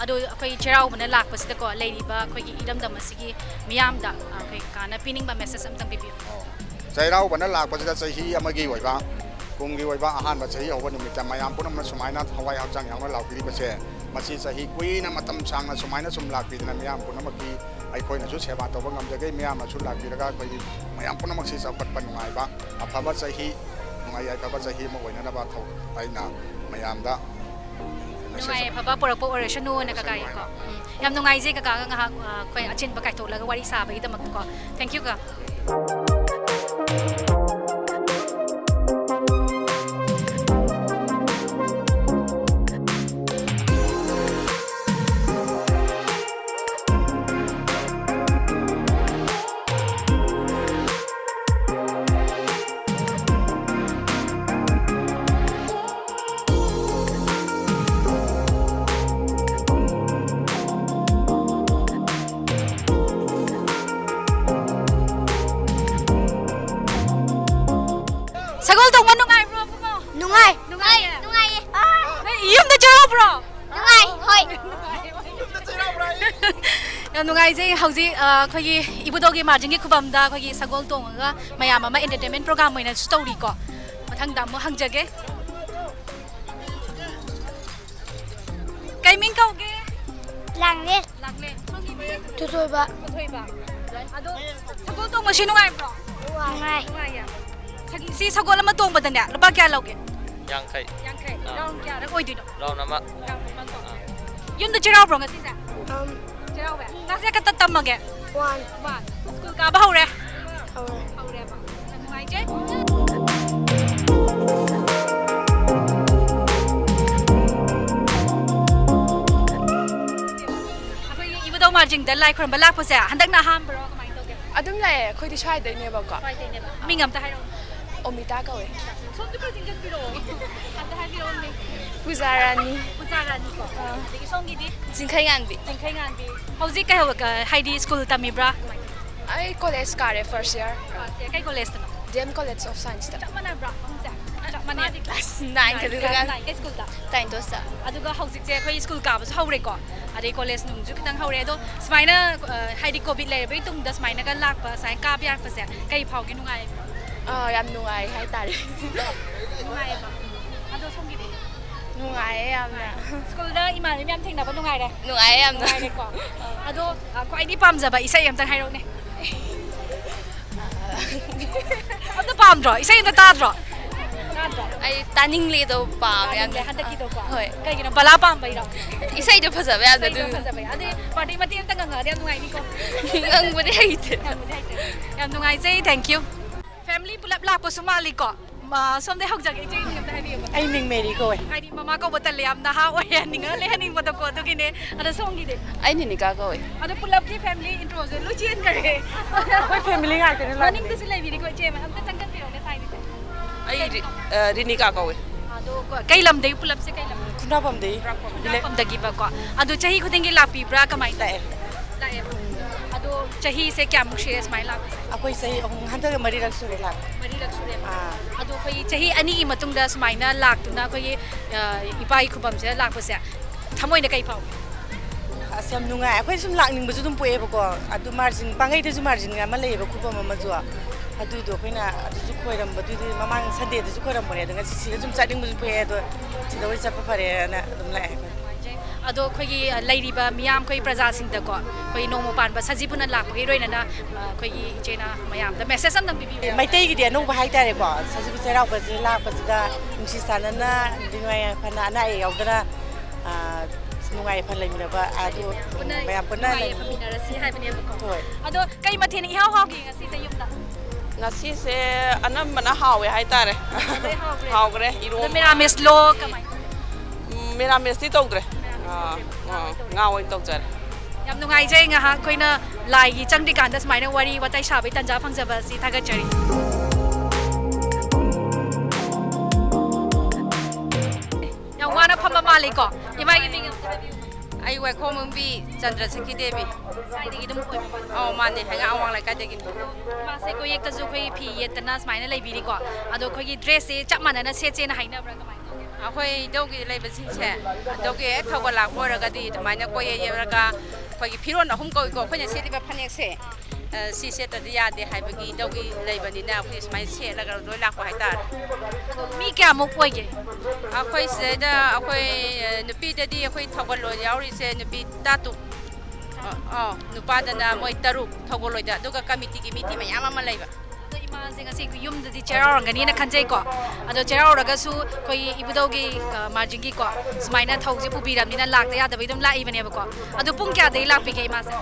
ꯑꯗꯣ ꯑꯩꯈꯣꯏ ꯆꯩꯔꯥꯎꯕꯅ ꯂꯥꯛꯄꯁꯤꯗꯀꯣ ꯂꯩꯔꯤꯕ ꯑꯩꯈꯣꯏꯒꯤ ꯏꯔꯝꯗꯝ ꯑꯁꯤꯒꯤ ꯃꯤꯌꯥꯝꯗ ꯑꯩꯈꯣꯏ ꯀꯥꯟꯅ ꯄꯤꯅꯤꯡꯕ ꯃꯦꯁꯦꯖ ꯑꯃꯇꯪ ꯄꯤꯕꯤꯌꯨ ꯆꯩꯔꯥꯎꯕꯅ ꯂꯥꯛꯄꯁꯤꯗ ꯆꯍꯤ ꯑꯃꯒꯤ ꯑꯣꯏꯕ ꯀꯨꯝꯒꯤ ꯑꯣꯏꯕ ꯑꯍꯥꯟꯕ ꯆꯍꯤ ꯍꯧꯕ ꯅꯨꯃꯤꯠꯇ ꯃꯌꯥꯝ ꯄꯨꯝꯅꯃꯛ ꯁꯨꯃꯥꯏꯅ ꯊꯋꯥꯏ ꯍꯛꯆꯥꯡ ꯌꯥꯎꯅ ꯂꯥꯛꯄꯤꯔꯤꯕꯁꯦ ꯃꯁꯤ ꯆꯍꯤ ꯀꯨꯏꯅ ꯃꯇꯝ ꯁꯥꯡꯅ ꯁꯨꯃꯥꯏꯅ ꯁꯨꯝ ꯂꯥꯛꯄꯤꯗꯅ ꯃꯤꯌꯥꯝ ꯄꯨꯝꯅꯃꯛꯀꯤ ꯑꯩꯈꯣꯏꯅꯁꯨ ꯁꯦꯕꯥ ꯇꯧꯕ ꯉꯝꯖꯒꯩ ꯃꯤꯌꯥꯝꯅꯁꯨ ꯂꯥꯛꯄꯤꯔꯒ ꯑꯩꯈꯣꯏꯒꯤ ꯃꯌꯥꯝ ꯄꯨꯝꯅꯃꯛꯁꯤ ꯆꯥꯎꯈꯠꯄ ꯅꯨꯡꯉꯥꯏꯕ ꯑꯐꯕ ꯆꯍꯤ ꯅꯨꯡꯉꯥꯏ ꯌꯥꯏꯐꯕ ꯆꯍꯤ ꯑꯃ ꯑꯣꯏꯅꯅꯕ ꯑꯩꯅ ꯃꯌꯥꯝꯗ ꯅꯨꯡꯉꯥꯏ ꯑꯐꯕ ꯄꯨꯔꯛꯄ ꯑꯣꯏꯔꯁꯅꯨꯅ ꯀꯀꯥꯒꯤꯀꯣ ꯌꯥꯝ ꯅꯨꯡꯉꯥꯏꯖꯩ ꯀꯀꯥꯒ ꯉꯥꯏꯍꯥꯛ ꯑꯩꯈꯣꯏ ꯑꯆꯤꯟꯕ ꯀꯥꯏꯊꯣꯛꯂꯒ ꯋꯥꯔꯤ ꯁꯥꯕꯒꯤꯗꯃꯛꯇꯀꯣ ꯊꯦꯡꯛ ꯌꯨ ꯀꯀꯥ Sagol tong manungay bro mo. Nungay. Nungay. Nungay. Yumda charo bro. Nungay. Hoy. Yam nungay jay hauji khoi ibudogi marjingi khubamda khoi sagol tonga mayam ama entertainment program oina story ko. Mathang da mo hangjage. Kai ming kauge. Langle. Langle. Tutoyba. Tutoyba. Ado sagol tong mo sinungay bro. Nungay. Nungay ya. Si sagol ama tong badane lupa kya lauge. Yangkai. Yangkai. Round kya ra oi dino. Round nama. Yun da chiraw bro ngasi sa. Chiraw ba. Ngasi ka tatamage. 1. School ka ba hore? Hore. Hore ba. Nungay je. Akoy ibudaw marjing dal like from balak po siya. Handak na ham bro kamay toge. ꯑꯗꯨꯝ ꯂꯩꯌꯦ ꯑꯩꯈꯣꯏꯗꯤ ꯁ꯭ꯋꯥꯏꯗꯩꯅꯦꯕꯀꯣ Right ne ba. Mingam ta hairo. ꯑꯣꯃꯤꯇꯥ ꯀꯧꯋꯦ Som du pwedeng kan biro. Anta ha biro ni. ꯄꯨꯖꯥꯔꯥꯅꯤ Puzara ni ko. Digi song gidi. ꯆꯤꯡꯈꯩ ꯉꯥꯟꯕꯤ Tengkai ngan bi. Hauji kai ho haidi school tamibra. ꯑꯩ college ꯀꯥꯔꯦ first year Kai college ta no. D M college of ꯁꯥꯏꯟꯁꯇ Chak mana bra. Chak mana. Class 9 ꯀꯗꯨꯒ Kai school ta. 9 ꯇꯣꯁꯇ ꯑꯗꯨꯒ ꯍꯧꯖꯤꯛꯁꯦ ꯑꯩꯈꯣꯏ school ꯀꯥꯕꯁꯨ ꯍꯧꯔꯦꯀꯣ ꯑꯗꯩ college ꯅꯨꯡꯁꯨ ꯈꯤꯇꯪ ꯍꯧꯔꯦ ꯑꯗꯣ ꯁꯨꯃꯥꯏꯅ ꯍꯥꯏꯗꯤ ꯀꯣꯚꯤꯗ ꯂꯩꯔꯕꯒꯤ ꯇꯨꯡꯗ ꯁꯨꯃꯥꯏꯅꯒ ꯂꯥꯛꯄ ꯁꯨꯃꯥꯏꯅ ꯀꯥꯕ ꯌꯥꯔꯛꯄꯁꯦ ꯀꯩ ꯐꯥꯎꯒꯦ ꯅꯨꯡꯉꯥꯏꯕ꯭ꯔꯣ ꯌꯥꯝ ꯅꯨꯡꯉꯥꯏ ꯍꯥꯏꯇꯥꯔꯦ ꯅꯨꯡꯉꯥꯏꯌꯦꯕ ꯑꯗꯣ ꯁꯣꯝꯒꯤꯗꯤ ꯅꯨꯡꯉꯥꯏꯌꯦ ꯌꯥꯝꯅ ꯁ꯭ꯀꯨꯜꯗ ꯏꯃꯥꯟꯅꯕꯤ ꯃꯌꯥꯝ ꯊꯦꯡꯅꯕ ꯅꯨꯡꯉꯥꯏꯔꯦ ꯅꯨꯡꯉꯥꯏꯌꯦ ꯌꯥꯝꯅ ꯅꯨꯡꯉꯥꯏꯔꯦꯀꯣ ꯑꯗꯣ ꯈ꯭ꯋꯥꯏꯗꯒꯤ ꯄꯥꯝꯖꯕ ꯏꯁꯩ ꯑꯝꯇꯪ ꯍꯥꯏꯔꯛꯎꯅꯦ ꯑꯝꯇ ꯄꯥꯝꯗ꯭ꯔꯣ ꯏꯁꯩ ꯑꯝꯇ ꯇꯥꯗ꯭ꯔോ ꯑꯩ ꯇꯥꯅꯤꯡꯂꯦꯗꯣ ꯄꯥꯝꯃꯦ ꯌꯥꯝꯅ ꯍꯟꯗꯛꯀꯤꯗꯣꯀꯣ ꯍꯣꯏ ꯀꯩꯒꯤꯅꯣ ꯕꯂꯥ ꯄꯥꯝꯕꯩꯔꯣ ꯏꯁꯩꯗꯣ ꯐꯖꯕ ꯌꯥꯝꯅ ꯏꯁꯩꯗꯣ ꯐꯖꯕꯩ ꯑꯗꯩ ꯄꯥꯔꯇꯤ ꯃꯇꯦꯛ ꯑꯝꯇ ꯉꯪꯉꯛꯑꯗꯤ ꯌꯥꯝ ꯅꯨꯡꯉꯥꯏꯅꯤꯀꯣ ꯉꯪꯕꯗꯤ ꯍꯩꯇꯦ ꯌꯥꯝ ꯅꯨꯡꯉꯥꯏꯖꯩ ꯊꯦꯡꯛ ꯌꯨ ꯐꯦꯃꯤꯂꯤ ꯄꯨꯂꯞ ꯂꯥꯛꯄꯁꯨ ꯃꯥꯜꯂꯤꯀꯣ ꯁꯣꯝꯗꯩ ꯍꯧꯖꯒꯦ ꯏꯆꯦ ꯃꯤꯡ ꯑꯝꯇ ꯍꯥꯏꯕꯤꯌꯨꯕ ꯑꯩ ꯃꯤꯡ ꯃꯦꯔꯤ ꯀꯧꯋꯦ ꯍꯥꯏꯗꯤ ꯃꯃꯥ ꯀꯧꯕ ꯇꯜꯂꯦ ꯌꯥꯝ ꯅꯍꯥ ꯑꯣꯏꯍꯟꯅꯤꯡꯉ ꯂꯩꯍꯟꯅꯤꯡꯕꯗꯀꯣ ꯑꯗꯨꯒꯤꯅꯦ ꯑꯗꯣ ꯁꯣꯝꯒꯤꯗꯤ ꯑꯩ ꯅꯤꯅꯤꯀꯥ ꯀꯧꯋꯦ ꯑꯗꯣ ꯄꯨꯂꯞꯀꯤ ꯐꯦꯃꯤꯂꯤ ꯏꯟꯇ꯭ꯔꯣꯁꯦ ꯂꯣꯏ ꯆꯦꯟꯈ꯭ꯔꯦ ꯑꯩꯈꯣꯏ ꯐꯦꯃꯤꯂꯤ ꯉꯥꯛꯇꯅꯦ ꯂꯥꯛꯏ ꯃꯅꯤꯡꯗꯁꯨ ꯂꯩꯕꯤꯔꯤꯀꯣ ꯏꯆꯦ ꯑꯝꯇ ꯆꯪꯒꯟꯕꯤꯔꯣꯅꯦ ꯁꯥꯏꯗꯁꯦ ꯑꯩ ꯔꯤꯅꯤꯀꯥ ꯀꯧꯋꯦ ꯑꯗꯣ ꯀꯩ ꯂꯝꯗꯒꯤ ꯄꯨꯂꯞꯁꯦ ꯀꯩ ꯂꯝ ꯈꯨꯟꯗ꯭ꯔꯥꯛꯄꯝꯗꯒꯤ ꯈꯨꯟꯗ꯭ꯔꯥꯛꯄꯝꯗꯒꯤꯕꯀꯣ ꯑꯗꯣ ꯆꯍꯤ ꯈꯨꯗꯤꯡꯒꯤ ꯂꯥꯛꯄꯤꯕ꯭ꯔꯥ ꯀꯃꯥꯏꯅ ꯂꯥꯛꯑꯦ ꯂꯥꯛꯑꯦꯕ ꯑꯗꯣ ꯆꯍꯤꯁꯦ ꯀꯌꯥꯃꯨꯛ ꯁꯨꯔꯦ ꯁꯨꯃꯥꯏꯅ ꯂꯥꯛꯄꯁꯦ ꯑꯩꯈꯣꯏ ꯆꯍꯤ ꯑꯍꯨꯝ ꯍꯟꯗꯛ 3ꯔꯛ ꯁꯨꯔꯦ ꯂꯥꯛꯄ ꯃꯔꯤꯔꯛ ꯁꯨꯔꯦꯕ ꯑꯥ ꯑꯗꯣ ꯑꯩꯈꯣꯏ ꯆꯍꯤ ꯑꯅꯤꯒꯤ ꯃꯇꯨꯡꯗ ꯁꯨꯃꯥꯏꯅ ꯂꯥꯛꯇꯨꯅ ꯑꯩꯈꯣꯏꯒꯤ ꯏꯄꯥꯒꯤ ꯈꯨꯕꯝꯁꯤꯗ ꯂꯥꯛꯄꯁꯦ ꯊꯃꯣꯏꯅ ꯀꯩ ꯐꯥꯎꯏ ꯑꯁ ꯌꯥꯝ ꯅꯨꯡꯉꯥꯏ ꯑꯩꯈꯣꯏ ꯁꯨꯝ ꯂꯥꯛꯅꯤꯡꯕꯁꯨ ꯑꯗꯨꯝ ꯄꯣꯛꯑꯦꯕꯀꯣ ꯑꯗꯨ ꯃꯥꯔꯖꯤꯟ ꯄꯥꯡꯒꯩꯗꯁꯨ ꯃꯥꯔꯖꯤꯟ ꯑꯃ ꯂꯩꯌꯦꯕ ꯈꯨꯕꯝ ꯑꯃꯁꯨ ꯑꯗꯨꯗꯣ ꯑꯩꯈꯣꯏꯅ ꯑꯗꯨꯁꯨ ꯈꯣꯏꯔꯝꯕꯗꯨꯗꯤ ꯃꯃꯥꯡ ꯁꯟꯗꯦꯗꯁꯨ ꯈꯣꯏꯔꯝꯕꯅꯦ ꯑꯗꯣ ꯉꯁꯤ ꯁꯤꯗ ꯁꯨꯝ ꯆꯠꯅꯤꯡꯕꯁꯨ ꯄꯣꯛꯑꯦ ꯑꯗꯣ ꯁꯤꯗ ꯑꯣꯏ ꯆꯠꯄ ꯐꯔꯦꯅ ꯑꯗꯨꯝ ꯂꯥꯛꯑꯦ ꯑꯩꯈꯣꯏ ꯑꯗꯣ ꯑꯩꯈꯣꯏꯒꯤ ꯂꯩꯔꯤꯕ ꯃꯤꯌꯥꯝ ꯑꯩꯈꯣꯏ ꯄ꯭ꯔꯖꯥꯁꯤꯡꯗꯀꯣ ꯑꯩꯈꯣꯏ ꯅꯣꯡꯃ ꯄꯥꯟꯕ ꯁꯖꯤꯕꯨꯅ ꯂꯥꯛꯄꯒꯤ ꯂꯣꯏꯅꯅ ꯑꯩꯈꯣꯏꯒꯤ ꯏꯆꯦꯅ ꯃꯌꯥꯝꯗ ꯃꯦꯁꯦꯖ ꯑꯃꯇꯪ ꯄꯤꯕꯤꯌꯨ ꯃꯩꯇꯩꯒꯤꯗꯤ ꯑꯅꯧꯕ ꯍꯥꯏꯇꯥꯔꯦꯀꯣ ꯁꯖꯤꯕꯨ ꯆꯩꯔꯥꯎꯕꯁꯦ ꯂꯥꯛꯄꯁꯤꯗ ꯅꯨꯡꯁꯤ ꯆꯥꯟꯅꯅ ꯅꯨꯡꯉꯥꯏ ꯌꯥꯏꯐꯅ ꯑꯅꯥ ꯑꯌꯦꯛ ꯌꯥꯎꯗꯅ ꯅꯨꯡꯉꯥꯏ ꯌꯥꯏꯐꯅ ꯂꯩꯃꯤꯟꯅꯕ ꯑꯗꯨ ꯃꯌꯥꯝ ꯄꯨꯟꯅ ꯐꯝꯃꯤꯟꯅꯔꯁꯤ ꯍꯥꯏꯕꯅꯦꯕꯀꯣ ꯍꯣꯏ ꯑꯗꯣ ꯀꯩ ꯃꯊꯦꯜ ꯏꯍꯥꯎ ꯍꯥꯎꯒꯦ ꯉꯁꯤꯁꯦ ꯌꯨꯝꯗ ꯉꯁꯤꯁꯦ ꯑꯅꯝꯕꯅ ꯍꯥꯎꯋꯦ ꯍꯥꯏꯇꯥꯔꯦ ꯍꯥꯎꯈ꯭ꯔꯦ ꯏꯔꯣꯝꯕ ꯃꯦꯔꯥꯃꯦꯁ ꯂꯣ ꯀꯃꯥꯏ ꯃꯦꯔꯥꯃꯦꯁꯇꯤ ꯇꯧꯗ꯭ꯔꯦ ꯉꯥ ꯑꯣꯏꯅ ꯇꯧꯖꯔꯦ ꯌꯥꯝ ꯅꯨꯡꯉꯥꯏꯖꯩ ꯉꯥꯏꯍꯥꯛ ꯑꯩꯈꯣꯏꯅ ꯂꯥꯏꯒꯤ ꯆꯪꯗ꯭ꯔꯤꯀꯥꯟꯗ ꯁꯨꯃꯥꯏꯅ ꯋꯥꯔꯤ ꯋꯥꯇꯥꯏ ꯁꯥꯕꯒꯤ ꯇꯥꯟꯖꯥ ꯐꯪꯖꯕ ꯑꯁꯤ ꯊꯥꯒꯠꯆꯔꯤ ꯌꯥꯝ ꯋꯥꯅ ꯐꯝꯕ ꯃꯥꯜꯂꯤꯀꯣ ꯏꯃꯥꯒꯤ ꯃꯤꯡ ꯑꯩ ꯋꯥꯏꯈꯣꯝ ꯃꯨꯝꯕꯤ ꯆꯟꯗ꯭ꯔꯁꯦꯈꯤ ꯗꯦꯕꯤ ꯁꯥꯏꯗꯒꯤ ꯑꯗꯨꯝ ꯑꯣꯏꯕ ꯃꯥꯅꯦ ꯍꯩꯉꯥꯡ ꯑꯋꯥꯡ ꯂꯩꯀꯥꯏꯗꯒꯤꯅꯤ ꯃꯥꯁꯦ ꯀꯣꯌꯦꯛꯇꯁꯨ ꯑꯩꯈꯣꯏ ꯐꯤ ꯌꯦꯠꯇꯅ ꯁꯨꯃꯥꯏꯅ ꯂꯩꯕꯤꯔꯤꯀꯣ ꯑꯗꯣ ꯑꯩꯈꯣꯏꯒꯤ ꯗ꯭ꯔꯦꯁꯁꯦ ꯆꯞ ꯃꯥꯟꯅꯅ ꯁꯦꯠꯁꯦꯅ ꯍꯥꯏꯅꯕ꯭ꯔꯥ ꯀꯃꯥꯏꯅ ꯇꯧꯒꯦ ꯑꯩꯈꯣꯏ ꯏꯙꯧꯒꯤ ꯂꯩꯕꯁꯤꯡꯁꯦ ꯏꯙꯧꯒꯤ ꯍꯦꯛ ꯊꯧꯒꯜ ꯂꯥꯛꯄ ꯑꯣꯏꯔꯒꯗꯤ ꯑꯗꯨꯃꯥꯏꯅ ꯀꯣꯌꯦꯠ ꯌꯦꯠꯂꯒ ꯑꯩꯈꯣꯏꯒꯤ ꯐꯤꯔꯣꯟ ꯑꯍꯨꯝ ꯀꯧꯏꯀꯣ ꯑꯩꯈꯣꯏꯅ ꯁꯦꯠꯂꯤꯕ ꯐꯅꯦꯛꯁꯦ ꯁꯤ ꯁꯦꯠꯇ꯭ꯔꯗꯤ ꯌꯥꯗꯦ ꯍꯥꯏꯕꯒꯤ ꯏꯙꯧꯒꯤ ꯂꯩꯕꯅꯤꯅ ꯑꯩꯈꯣꯏ ꯁꯨꯃꯥꯏꯅ ꯁꯦꯠꯂꯒ ꯂꯣꯏ ꯂꯥꯛꯄ ꯍꯥꯏꯇꯥꯔꯦ ꯃꯤ ꯀꯌꯥꯃꯨꯛ ꯑꯣꯏꯒꯦ ꯑꯩꯈꯣꯏ ꯁꯤꯗꯩꯗ ꯑꯩꯈꯣꯏ ꯅꯨꯄꯤꯗꯗꯤ ꯑꯩꯈꯣꯏ ꯊꯧꯒꯜꯂꯣꯏ ꯌꯥꯎꯔꯤꯁꯦ ꯅꯨꯄꯤ ꯇꯔꯨꯛ ꯅꯨꯄꯥꯗꯅ ꯃꯣꯏ 3 ꯊꯧꯒꯜꯂꯣꯏꯗ ꯑꯗꯨꯒ ꯀꯃꯤꯇꯤꯒꯤ ꯃꯤꯇꯤ ꯃꯌꯥꯝ ꯑꯃ ꯂꯩꯕ ꯑꯗꯣ ꯏꯃꯥꯁꯦ ꯉꯁꯤ ꯌꯨꯝꯗꯗꯤ ꯆꯩꯔꯥꯎꯔꯝꯒꯅꯤꯅ ꯈꯟꯖꯩꯀꯣ ꯑꯗꯣ ꯆꯩꯔꯥꯎꯔꯒꯁꯨ ꯑꯩꯈꯣꯏꯒꯤ ꯏꯕꯨꯙꯧꯒꯤ ꯃꯥꯔꯖꯤꯡꯒꯤꯀꯣ ꯁꯨꯃꯥꯏꯅ ꯊꯧꯁꯦ ꯄꯨꯕꯤꯔꯕꯅꯤꯅ ꯂꯥꯛꯇ ꯌꯥꯗꯕꯩ ꯑꯗꯨꯝ ꯂꯥꯛꯏꯕꯅꯦꯕꯀꯣ ꯑꯗꯣ ꯄꯨꯡ ꯀꯌꯥꯗꯒꯤ ꯂꯥꯛꯄꯤꯒꯦ ꯏꯃꯥꯁꯦ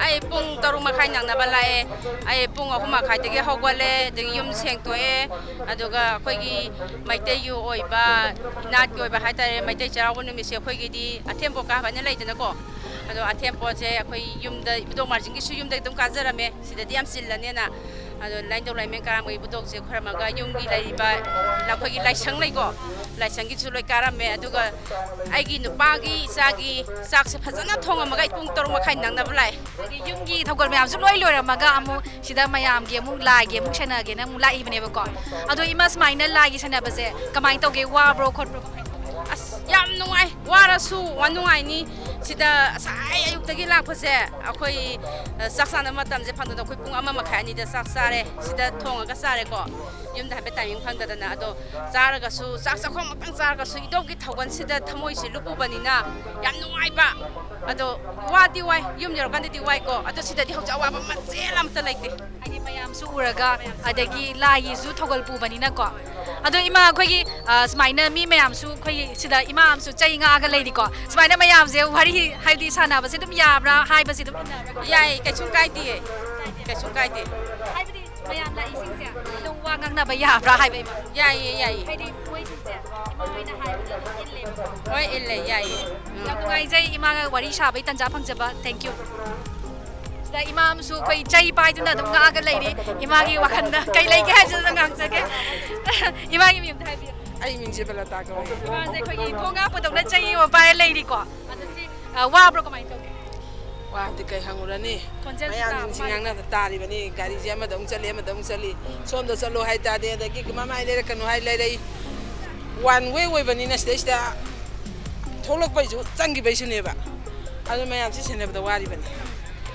ꯑꯩ ꯄꯨꯡ 3:30 ꯅꯪꯅꯕ ꯂꯥꯛꯑꯦ ꯑꯩ ꯄꯨꯡ 3:30ꯗꯒꯤ ꯍꯧꯒꯠꯂꯦ ꯑꯗꯒꯤ ꯌꯨꯝ ꯁꯦꯡꯇꯣꯛꯑꯦ ꯑꯗꯨꯒ ꯑꯩꯈꯣꯏꯒꯤ ꯃꯩꯇꯩꯒꯤ ꯑꯣꯏꯕ ꯏꯅꯥꯠꯀꯤ ꯑꯣꯏꯕ ꯍꯥꯏꯇꯥꯔꯦ ꯃꯩꯇꯩ ꯆꯩꯔꯥꯎꯕ ꯅꯨꯃꯤꯠꯁꯦ ꯑꯩꯈꯣꯏꯒꯤꯗꯤ ꯑꯊꯦꯝꯄꯣꯠ ꯀꯥꯕ ꯍꯥꯏꯅ ꯂꯩꯗꯅꯀꯣ ꯑꯗꯣ ꯑꯊꯦꯝꯄꯣꯠꯁꯦ ꯑꯩꯈꯣꯏ ꯌꯨꯝꯗ ꯏꯕꯨꯙꯧ ꯃꯥꯔꯖꯤꯡꯒꯤꯁꯨ ꯌꯨꯝꯗ ꯑꯗꯨꯝ ꯀꯥꯖꯔꯝꯃꯦ ꯁꯤꯗꯗꯤ ꯌꯥꯝ ꯆꯤꯜꯂꯅꯦꯅ ꯑꯗꯣ ꯂꯥꯏꯅꯤꯡꯊꯧ ꯂꯥꯏꯃꯦꯟ ꯀꯥꯔꯝꯕ ꯏꯕꯨꯙꯧꯁꯦ ꯈꯣꯏꯔꯝꯃꯒ ꯌꯨꯝꯒꯤ ꯂꯩꯔꯤꯕ ꯑꯩꯈꯣꯏꯒꯤ ꯂꯥꯏꯁꯪ ꯂꯩꯀꯣ ꯂꯥꯏꯁꯪꯒꯤꯁꯨ ꯂꯣꯏ ꯀꯥꯔꯝꯃꯦ ꯑꯗꯨꯒ ꯑꯩꯒꯤ ꯅꯨꯄꯥꯒꯤ ꯏꯆꯥꯒꯤ ꯆꯥꯛꯁꯦ ꯐꯖꯅ ꯊꯣꯡꯉꯝꯃꯒ ꯄꯨꯡ 3:30 ꯅꯪꯅꯕ ꯂꯥꯛꯑꯦ ꯌꯨꯝꯒꯤ ꯊꯧꯒꯜ ꯃꯌꯥꯝꯁꯨ ꯂꯣꯏ ꯂꯣꯏꯔꯝꯃꯒ ꯑꯃꯨꯛ ꯁꯤꯗ ꯃꯌꯥꯝꯒꯤ ꯑꯃꯨꯛ ꯂꯥꯏꯒꯤ ꯑꯃꯨꯛ ꯁꯥꯟꯅꯒꯦꯅ ꯑꯃꯨꯛ ꯂꯥꯛꯏꯕꯅꯦꯕꯀꯣ ꯑꯗꯣ ꯏꯃꯥ ꯁꯨꯃꯥꯏꯅ ꯂꯥꯏꯒꯤ ꯁꯥꯟꯅꯕꯁꯦ ꯀꯃꯥꯏꯅ ꯇꯧꯒꯦ ꯋꯥꯕ꯭ꯔꯣ ꯈꯣꯠꯄ꯭ꯔꯣ ꯑꯁ ꯌꯥꯝ ꯅꯨꯡꯉꯥꯏ ꯋꯥꯔꯁꯨ ꯅꯨꯡꯉꯥꯏꯅꯤ ꯁꯤꯗ ꯑꯁꯥꯏ ꯑꯌꯨꯛꯇꯒꯤ ꯂꯥꯛꯄꯁꯦ ꯑꯩꯈꯣꯏ ꯆꯥꯛ ꯆꯥꯅꯕ ꯃꯇꯝꯁꯦ ꯐꯪꯗꯅ ꯑꯩꯈꯣꯏ ꯄꯨꯡ 1:30 ꯆꯥꯛ ꯆꯥꯔꯦ ꯁꯤꯗ ꯊꯣꯡꯉꯒ ꯆꯥꯔꯦꯀꯣ ꯌꯨꯝꯗ ꯍꯥꯏꯐꯦꯠ ꯇꯥꯏꯃꯤꯡ ꯐꯪꯗꯗꯅ ꯑꯗꯣ ꯆꯥꯔꯒꯁꯨ ꯆꯥꯛ ꯆꯥꯛꯈꯣꯝꯃꯛꯇꯪ ꯆꯥꯔꯒꯁꯨ ꯏꯙꯧꯒꯤ ꯊꯧꯒꯜꯁꯤꯗ ꯊꯃꯣꯏꯁꯦ ꯂꯨꯞꯄꯨꯕꯅꯤꯅ ꯌꯥꯝ ꯅꯨꯡꯉꯥꯏꯕ ꯑꯗꯣ ꯋꯥꯗꯤ ꯋꯥꯏ ꯌꯨꯝ ꯌꯧꯔꯀꯥꯟꯗꯗꯤ ꯋꯥꯏꯀꯣ ꯑꯗꯣ ꯁꯤꯗꯗꯤ ꯍꯧꯖꯤꯛ ꯑꯋꯥꯕ ꯃꯆꯦꯠ ꯑꯃꯇ ꯂꯩꯇꯦ ꯍꯥꯏꯗꯤ ꯃꯌꯥꯝꯁꯨ ꯎꯔꯒ ꯑꯗꯒꯤ ꯂꯥꯏꯒꯤꯁꯨ ꯊꯧꯒꯜ ꯄꯨꯕꯅꯤꯅꯀꯣ ꯑꯗꯣ ꯏꯃꯥ ꯑꯩꯈꯣꯏꯒꯤ ꯁꯨꯃꯥꯏꯅ ꯃꯤ ꯃꯌꯥꯝꯁꯨ ꯑꯩꯈꯣꯏꯒꯤ ꯁꯤꯗ ꯏꯃꯥ ꯑꯃꯁꯨ ꯆꯩ ꯉꯥꯛꯑꯒ ꯂꯩꯔꯤꯀꯣ ꯁꯨꯃꯥꯏꯅ ꯃꯌꯥꯝꯁꯦ ꯋꯥꯔꯤ ꯍꯥꯏꯗꯤ ꯁꯥꯟꯅꯕꯁꯦ ꯑꯗꯨꯝ ꯌꯥꯕ꯭ꯔꯥ ꯍꯥꯏꯕꯁꯤ ꯑꯗꯨꯝ ꯏꯟꯅꯕ꯭ꯔꯥ ꯌꯥꯏ ꯀꯩꯁꯨꯝ ꯀꯥꯏꯗꯦ ꯀꯩꯁꯨꯝ ꯀꯥꯏꯗꯦ ꯍꯥꯏꯕꯗꯤ ꯃꯌꯥꯝ ꯂꯥꯛꯏꯁꯤꯡꯁꯦ ꯑꯗꯨꯝ ꯋꯥ ꯉꯥꯡꯅꯕ ꯌꯥꯕ꯭ꯔꯥ ꯍꯥꯏꯕ ꯏꯃꯥ ꯌꯥꯏꯌꯦ ꯌꯥꯏꯌꯦ ꯍꯥꯏꯗꯤ ꯃꯣꯏꯁꯤꯡꯁꯦ ꯏꯃꯥ ꯍꯣꯏꯅ ꯍꯥꯏꯕꯗ ꯑꯗꯨꯝ ꯏꯜꯂꯦꯕꯀꯣ ꯍꯣꯏ ꯏꯜꯂꯦ ꯌꯥꯏꯌꯦ ꯌꯥꯝ ꯅꯨꯡꯉꯥꯏꯖꯩ ꯏꯃꯥꯒ ꯋꯥꯔꯤ ꯁꯥꯕꯒꯤ ꯇꯥꯟꯖꯥ ꯐꯪꯖꯕ ꯊꯦꯡꯛ ꯌꯨ ꯁꯤꯗ ꯏꯃꯥ ꯑꯃꯁꯨ ꯑꯩꯈꯣꯏ ꯆꯩ ꯄꯥꯏꯗꯨꯅ ꯑꯗꯨꯝ ꯉꯥꯛꯑꯒ ꯂꯩꯔꯤ ꯏꯃꯥꯒꯤ ꯋꯥꯈꯜꯗ ꯀꯩ ꯂꯩꯒꯦ ꯍꯥꯏꯕꯗꯨꯗ ꯉꯥꯡꯖꯒꯦ ꯏꯃꯥꯒꯤ ꯃꯤꯡꯗ ꯍꯥꯏꯕꯤꯌꯨ ꯑꯩ ꯃꯤꯡꯁꯦ ꯕꯂꯇꯥ ꯀꯧꯏ ꯏꯃꯥꯁꯦ ꯑꯩꯈꯣꯏꯒꯤ ꯊꯣꯡ ꯉꯥꯛꯄꯗꯧꯅ ꯆꯩ ꯑꯃ ꯄꯥꯏꯔ ꯂꯩꯔꯤꯀꯣ ꯑꯗꯣ ꯁꯤ ꯋꯥꯕ꯭ꯔꯣ ꯀꯃꯥꯏꯅ ꯇꯧꯒꯦ ꯋꯥꯕꯗꯤ ꯀꯩ ꯍꯪꯉꯨꯔꯅꯤ ꯈꯣꯟꯖꯦꯜꯁꯤ ꯃꯌꯥꯝꯁꯤꯡꯁꯤ ꯉꯥꯡꯅꯕ ꯇꯥꯔꯤꯕꯅꯤ ꯒꯥꯔꯤꯁꯦ ꯑꯃꯗ ꯑꯃꯨꯛ ꯆꯠꯂꯤ ꯑꯃꯗ ꯑꯃꯨꯛ ꯆꯠꯂꯤ ꯁꯣꯝꯗ ꯆꯠꯂꯣ ꯍꯥꯏꯇꯥꯔꯗꯤ ꯑꯗꯒꯤ ꯃꯃꯥꯏ ꯂꯩꯔꯛꯀꯅꯨ ꯍꯥꯏ ꯂꯩꯔꯛꯏ ꯋꯥꯟ ꯋꯦ ꯑꯣꯏꯕꯅꯤꯅ ꯁꯤꯗꯩꯁꯤꯗ ꯊꯣꯛꯂꯛꯄꯩꯁꯨ ꯆꯪꯈꯤꯕꯩꯁꯨꯅꯦꯕ ꯑꯗꯨ ꯃꯌꯥꯝꯁꯤ ꯁꯦꯟꯅꯕꯗ ꯋꯥꯔꯤꯕꯅꯤ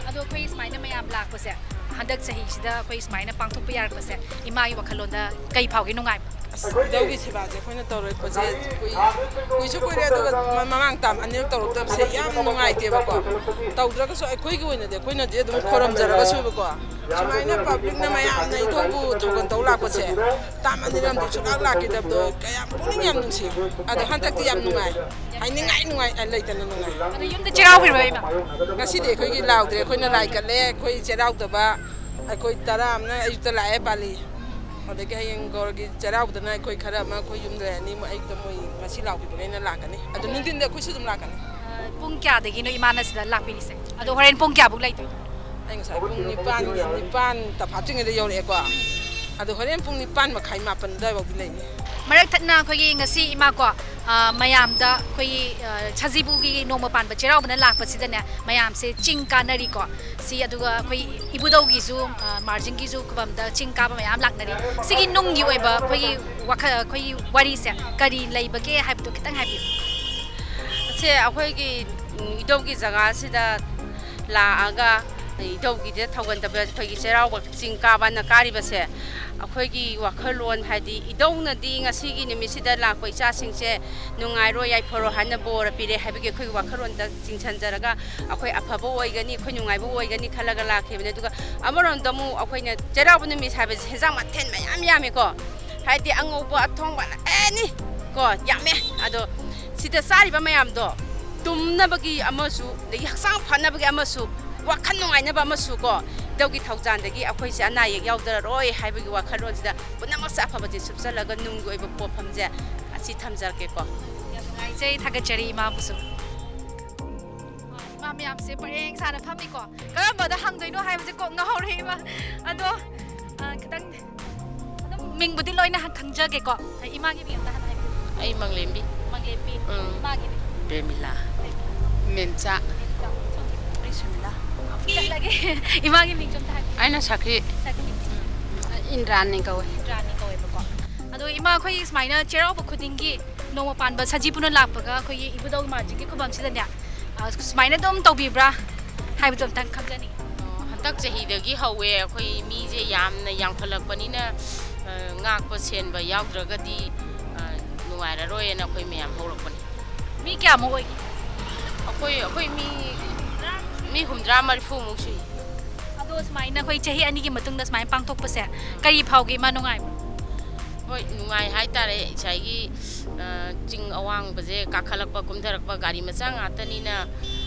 ꯑꯗꯣ ꯑꯩꯈꯣꯏ ꯁꯨꯃꯥꯏꯅ ꯃꯌꯥꯝ ꯂꯥꯛꯄꯁꯦ ꯍꯟꯗꯛ ꯆꯍꯤꯁꯤꯗ ꯑꯩꯈꯣꯏ ꯁꯨꯃꯥꯏꯅ ꯄꯥꯡꯊꯣꯛꯄ ꯌꯥꯔꯛꯄꯁꯦ ꯏꯃꯥꯒꯤ ꯋꯥꯈꯜꯂꯣꯟꯗ ꯀꯩ ꯐꯥꯎꯒꯦ ꯅꯨꯡꯉꯥꯏꯕ ꯏꯙꯧꯒꯤ ꯁꯦꯕꯥꯁꯦ ꯑꯩꯈꯣꯏꯅ ꯇꯧꯔꯛꯄꯁꯦ ꯀꯨꯏꯁꯨ ꯀꯨꯏꯔꯦ ꯑꯗꯨꯒ ꯃꯃꯥꯡ ꯇꯥꯝ ꯑꯅꯤꯔꯛ ꯇꯧꯔꯛꯇꯕꯁꯦ ꯌꯥꯝ ꯅꯨꯡꯉꯥꯏꯇꯦꯕꯀꯣ ꯇꯧꯗ꯭ꯔꯒꯁꯨ ꯑꯩꯈꯣꯏꯒꯤ ꯑꯣꯏꯅꯗꯤ ꯑꯗꯨꯝ ꯈꯣꯏꯔꯝꯖꯔꯒꯁꯨꯕꯀꯣ ꯁꯨꯃꯥꯏꯅ ꯄꯕ꯭ꯂꯤꯛꯅ ꯃꯌꯥꯝꯅ ꯏꯙꯧꯕꯨ ꯊꯧꯒꯜ ꯇꯧ ꯂꯥꯛꯄꯁꯦ ꯇꯥꯝ ꯑꯅꯤꯔꯛꯗꯤ ꯁꯨꯡꯂꯥꯛ ꯂꯥꯛꯈꯤꯗꯕꯗꯣ ꯀꯌꯥꯝ ꯄꯨꯛꯅꯤꯡ ꯌꯥꯝ ꯅꯨꯡꯁꯤ ꯑꯗꯣ ꯍꯟꯗꯛꯇꯤ ꯌꯥꯝ ꯅꯨꯡꯉꯥꯏ ꯅꯨꯡꯉꯥꯏ ꯂꯩꯇꯅ ꯅꯨꯡꯉꯥꯏ ꯑꯗꯣ ꯌꯨꯝꯗ ꯆꯩꯔꯥꯎꯈ꯭ꯔꯤꯕ ꯏꯃꯥ ꯉꯁꯤꯗꯤ ꯑꯩꯈꯣꯏꯒꯤ ꯂꯥꯎꯗ꯭ꯔꯦ ꯑꯩꯈꯣꯏꯅ ꯂꯥꯏ ꯀꯠꯂꯦ ꯑꯩꯈꯣꯏ ꯆꯩꯔꯥꯎꯗꯕ ꯑꯩꯈꯣꯏ 10 ꯑꯃꯅ ꯑꯌꯨꯛꯇ ꯂꯥꯛꯑꯦ ꯄꯥꯜꯂꯤ ꯑꯗꯒꯤ ꯍꯌꯦꯡ ꯒꯧꯔꯒꯤ ꯆꯩꯔꯥꯎꯕꯗꯅ ꯑꯩꯈꯣꯏ ꯈꯔ ꯑꯃ ꯑꯩꯈꯣꯏ ꯌꯨꯝꯗ ꯂꯩꯔꯅꯤ ꯑꯌꯨꯛꯇ ꯃꯣꯏ ꯉꯁꯤ ꯂꯥꯎꯈꯤꯕꯈꯩꯅ ꯂꯥꯛꯀꯅꯤ ꯑꯗꯣ ꯅꯨꯡꯊꯤꯟꯗ ꯑꯩꯈꯣꯏꯁꯨ ꯑꯗꯨꯝ ꯂꯥꯛꯀꯅꯤ ꯄꯨꯡ ꯀꯌꯥꯗꯒꯤꯅꯣ ꯏꯃꯥꯅ ꯁꯤꯗ ꯂꯥꯛꯄꯤꯔꯤꯁꯦ ꯑꯗꯣ ꯍꯣꯔꯦꯟ ꯄꯨꯡ ꯀꯌꯥꯐꯧ ꯂꯩꯗꯣꯏꯅꯣ ꯑꯩ ꯉꯁꯥꯏ ꯄꯨꯡ 9 ꯇꯐꯥꯠꯇ꯭ꯔꯤꯉꯩꯗ ꯌꯧꯔꯛꯑꯦꯀꯣ ꯑꯗꯣ ꯍꯣꯔꯦꯟ ꯄꯨꯡ 9:30 10 ꯑꯗꯨꯋꯥꯏꯐꯥꯎꯗꯤ ꯂꯩꯅꯤ ꯃꯔꯛ ꯊꯠꯅ ꯑꯩꯈꯣꯏꯒꯤ ꯉꯁꯤ ꯏꯃꯥꯀꯣ ꯃꯌꯥꯝꯗ ꯑꯩꯈꯣꯏꯒꯤ ꯁꯖꯤꯕꯨꯒꯤ ꯅꯣꯡꯃ ꯄꯥꯟꯕ ꯆꯩꯔꯥꯎꯕꯅ ꯂꯥꯛꯄꯁꯤꯗꯅꯦ ꯃꯌꯥꯝꯁꯦ ꯆꯤꯡ ꯀꯥꯅꯔꯤꯀꯣ ꯁꯤ ꯑꯗꯨꯒ ꯑꯩꯈꯣꯏ ꯏꯕꯨꯙꯧꯒꯤꯁꯨ ꯃꯥꯔꯖꯤꯡꯒꯤꯁꯨ ꯈꯨꯕꯝꯗ ꯆꯤꯡ ꯀꯥꯕ ꯃꯌꯥꯝ ꯂꯥꯛꯅꯔꯤ ꯁꯤꯒꯤ ꯅꯨꯡꯒꯤ ꯑꯣꯏꯕ ꯑꯩꯈꯣꯏꯒꯤ ꯋꯥꯈꯜ ꯑꯩꯈꯣꯏꯒꯤ ꯋꯥꯔꯤꯁꯦ ꯀꯔꯤ ꯂꯩꯕꯒꯦ ꯍꯥꯏꯕꯗꯣ ꯈꯤꯇꯪ ꯍꯥꯏꯕꯤꯌꯨ ꯁꯦ ꯑꯩꯈꯣꯏꯒꯤ ꯏꯙꯧꯒꯤ ꯖꯒꯥꯁꯤꯗ ꯂꯥꯛꯑꯒ ꯏꯙꯧꯒꯤꯗ ꯊꯧꯒꯟꯗꯕ ꯑꯩꯈꯣꯏꯒꯤ ꯆꯩꯔꯥꯎꯕ ꯆꯤꯡ ꯀꯥꯕꯅ ꯀꯥꯔꯤꯕꯁꯦ ꯑꯩꯈꯣꯏꯒꯤ ꯋꯥꯈꯜꯂꯣꯟ ꯍꯥꯏꯗꯤ ꯏꯙꯧꯅꯗꯤ ꯉꯁꯤꯒꯤ ꯅꯨꯃꯤꯠꯁꯤꯗ ꯂꯥꯛꯄ ꯏꯆꯥꯁꯤꯡꯁꯦ ꯅꯨꯡꯉꯥꯏꯔꯣ ꯌꯥꯏꯐꯔꯣ ꯍꯥꯏꯅ ꯕꯣꯔ ꯄꯤꯔꯦ ꯍꯥꯏꯕꯒꯤ ꯑꯩꯈꯣꯏꯒꯤ ꯋꯥꯈꯜꯂꯣꯟꯗ ꯆꯤꯡꯁꯤꯟꯖꯔꯒ ꯑꯩꯈꯣꯏ ꯑꯐꯕ ꯑꯣꯏꯒꯅꯤ ꯑꯩꯈꯣꯏ ꯅꯨꯡꯉꯥꯏꯕ ꯑꯣꯏꯒꯅꯤ ꯈꯜꯂꯒ ꯂꯥꯛꯈꯤꯕꯅꯦ ꯑꯗꯨꯒ ꯑꯃꯔꯣꯝꯗ ꯑꯃꯨꯛ ꯑꯩꯈꯣꯏꯅ ꯆꯩꯔꯥꯎꯕ ꯅꯨꯃꯤꯠ ꯍꯥꯏꯕꯁꯦ ꯍꯦꯟꯖꯥꯡ ꯃꯊꯦꯜ ꯃꯌꯥꯝ ꯌꯥꯝꯃꯦꯀꯣ ꯍꯥꯏꯗꯤ ꯑꯉꯧꯕ ꯑꯊꯣꯡꯕ ꯑꯦꯅꯤ ꯀꯣ ꯌꯥꯝꯃꯦ ꯑꯗꯣ ꯁꯤꯗ ꯆꯥꯔꯤꯕ ꯃꯌꯥꯝꯗꯣ ꯇꯨꯝꯅꯕꯒꯤ ꯑꯃꯁꯨ ꯑꯗꯒꯤ ꯍꯛꯆꯥꯡ ꯐꯅꯕꯒꯤ ꯑꯃꯁꯨ ꯋꯥꯈꯜ ꯅꯨꯡꯉꯥꯏꯅꯕ ꯑꯃꯁꯨ ꯀꯣ ꯏꯙꯧꯒꯤ ꯊꯧꯖꯥꯟꯗꯒꯤ ꯑꯩꯈꯣꯏꯁꯦ ꯑꯅꯥ ꯑꯌꯦꯛ ꯌꯥꯎꯗꯔꯔꯣꯏ ꯍꯥꯏꯕꯒꯤ ꯋꯥꯈꯜꯂꯣꯟꯁꯤꯗ ꯄꯨꯝꯅꯃꯛꯁꯦ ꯑꯐꯕꯁꯦ ꯁꯨꯞꯆꯜꯂꯒ ꯅꯨꯡꯒꯤ ꯑꯣꯏꯕ ꯄꯣꯠꯐꯝꯁꯦ ꯑꯁꯤ ꯊꯝꯖꯔꯒꯦꯀꯣ ꯌꯥꯝ ꯅꯨꯡꯉꯥꯏꯖꯩ ꯊꯥꯒꯠꯆꯔꯤ ꯏꯃꯥꯕꯨꯁꯨ ꯏꯃꯥ ꯃꯌꯥꯝꯁꯦ ꯄꯔꯦꯡ ꯁꯥꯅ ꯐꯝꯃꯤꯀꯣ ꯀꯔꯝꯕꯗ ꯍꯪꯗꯣꯏꯅꯣ ꯍꯥꯏꯕꯁꯦ ꯀꯣꯛ ꯉꯥꯎꯔꯦ ꯏꯃꯥ ꯑꯗꯣ ꯈꯤꯇꯪ ꯑꯗꯨꯝ ꯃꯤꯡꯕꯨꯗꯤ ꯂꯣꯏꯅ ꯈꯪꯖꯒꯦꯀꯣ 이마기 ꯃꯤꯡ ꯑꯝꯇ ꯍꯥꯟꯅ ꯍꯥꯏꯕꯤꯌꯨ ꯑꯩ ꯃꯪꯂꯦꯝꯕꯤ ꯃꯪꯂꯦꯝꯕꯤ 이마기는 ꯄ꯭ꯔꯦꯃꯤꯂꯥ ꯃꯦꯟꯆꯥ ꯑꯩ ꯁꯨꯃꯤꯂꯥ ꯆꯠꯂꯒꯦ 이마기 ꯃꯤꯡ 좀 ꯍꯥꯏꯕꯤꯌꯨ ꯑꯩꯅ ꯁꯈ꯭ꯔꯤ ꯏꯟꯗ꯭ꯔꯥꯅꯤ ꯀꯧꯋꯦ ꯏꯟꯗ꯭ꯔꯥꯅꯤ ꯀꯧꯋꯦꯕꯀꯣ ꯑꯗꯣ ꯏꯃꯥ ꯑꯩꯈꯣꯏ ꯁꯨꯃꯥꯏꯅ ꯆꯩꯔꯥꯎꯕ ꯈꯨꯗꯤꯡꯒꯤ ꯅꯣꯡꯃ ꯄꯥꯟꯕ ꯁꯖꯤꯕꯨꯅ ꯂꯥꯛꯄꯒ ꯑꯩꯈꯣꯏꯒꯤ ꯏꯕꯨꯙꯧ ꯃꯥꯔꯖꯤꯡꯒꯤ ꯈꯨꯕꯝꯁꯤꯗꯅꯦ ꯁꯨꯃꯥꯏꯅ ꯑꯗꯨꯝ ꯇꯧꯕꯤꯕ꯭ꯔꯥ ꯍꯥꯏꯕꯗꯣ ꯑꯝꯇꯪ ꯈꯪꯖꯅꯤꯡꯉꯤ ꯍꯟꯗꯛ ꯆꯍꯤꯗꯒꯤ ꯍꯧꯋꯦ ꯑꯩꯈꯣꯏ ꯃꯤꯁꯦ ꯌꯥꯝꯅ ꯌꯥꯝꯈꯠꯂꯛꯄꯅꯤꯅ ꯉꯥꯛꯄ ꯁꯦꯟꯕ ꯌꯥꯎꯗ꯭ꯔꯒꯗꯤ ꯅꯨꯡꯉꯥꯏꯔꯔꯣꯏꯅ ꯑꯩꯈꯣꯏ ꯃꯌꯥꯝ ꯍꯧꯔꯛꯄꯅꯤ ꯃꯤ ꯀꯌꯥꯃꯨꯛ ꯑꯣꯏꯒꯦ ꯑꯩꯈꯣꯏ ꯃꯤ 50-40ꯃꯨꯛ ꯁꯨꯏ ꯑꯗꯣ ꯁꯨꯃꯥꯏꯅ ꯑꯩꯈꯣꯏ ꯆꯍꯤ ꯑꯅꯤꯒꯤ ꯃꯇꯨꯡꯗ ꯁꯨꯃꯥꯏꯅ ꯄꯥꯡꯊꯣꯛꯄꯁꯦ ꯀꯔꯤ ꯐꯥꯎꯒꯦ ꯏꯃꯥ ꯅꯨꯡꯉꯥꯏꯕ꯭ꯔꯥ ꯍꯣꯏ ꯅꯨꯡꯉꯥꯏ ꯍꯥꯏꯇꯥꯔꯦ ꯉꯁꯥꯏꯒꯤ ꯆꯤꯡ ꯑꯋꯥꯡꯕꯁꯦ ꯀꯥꯈꯠꯂꯛꯄ ꯀꯨꯝꯊꯔꯛꯄ ꯒꯥꯔꯤ ꯃꯆꯥ ꯉꯥꯛꯇꯅꯤꯅ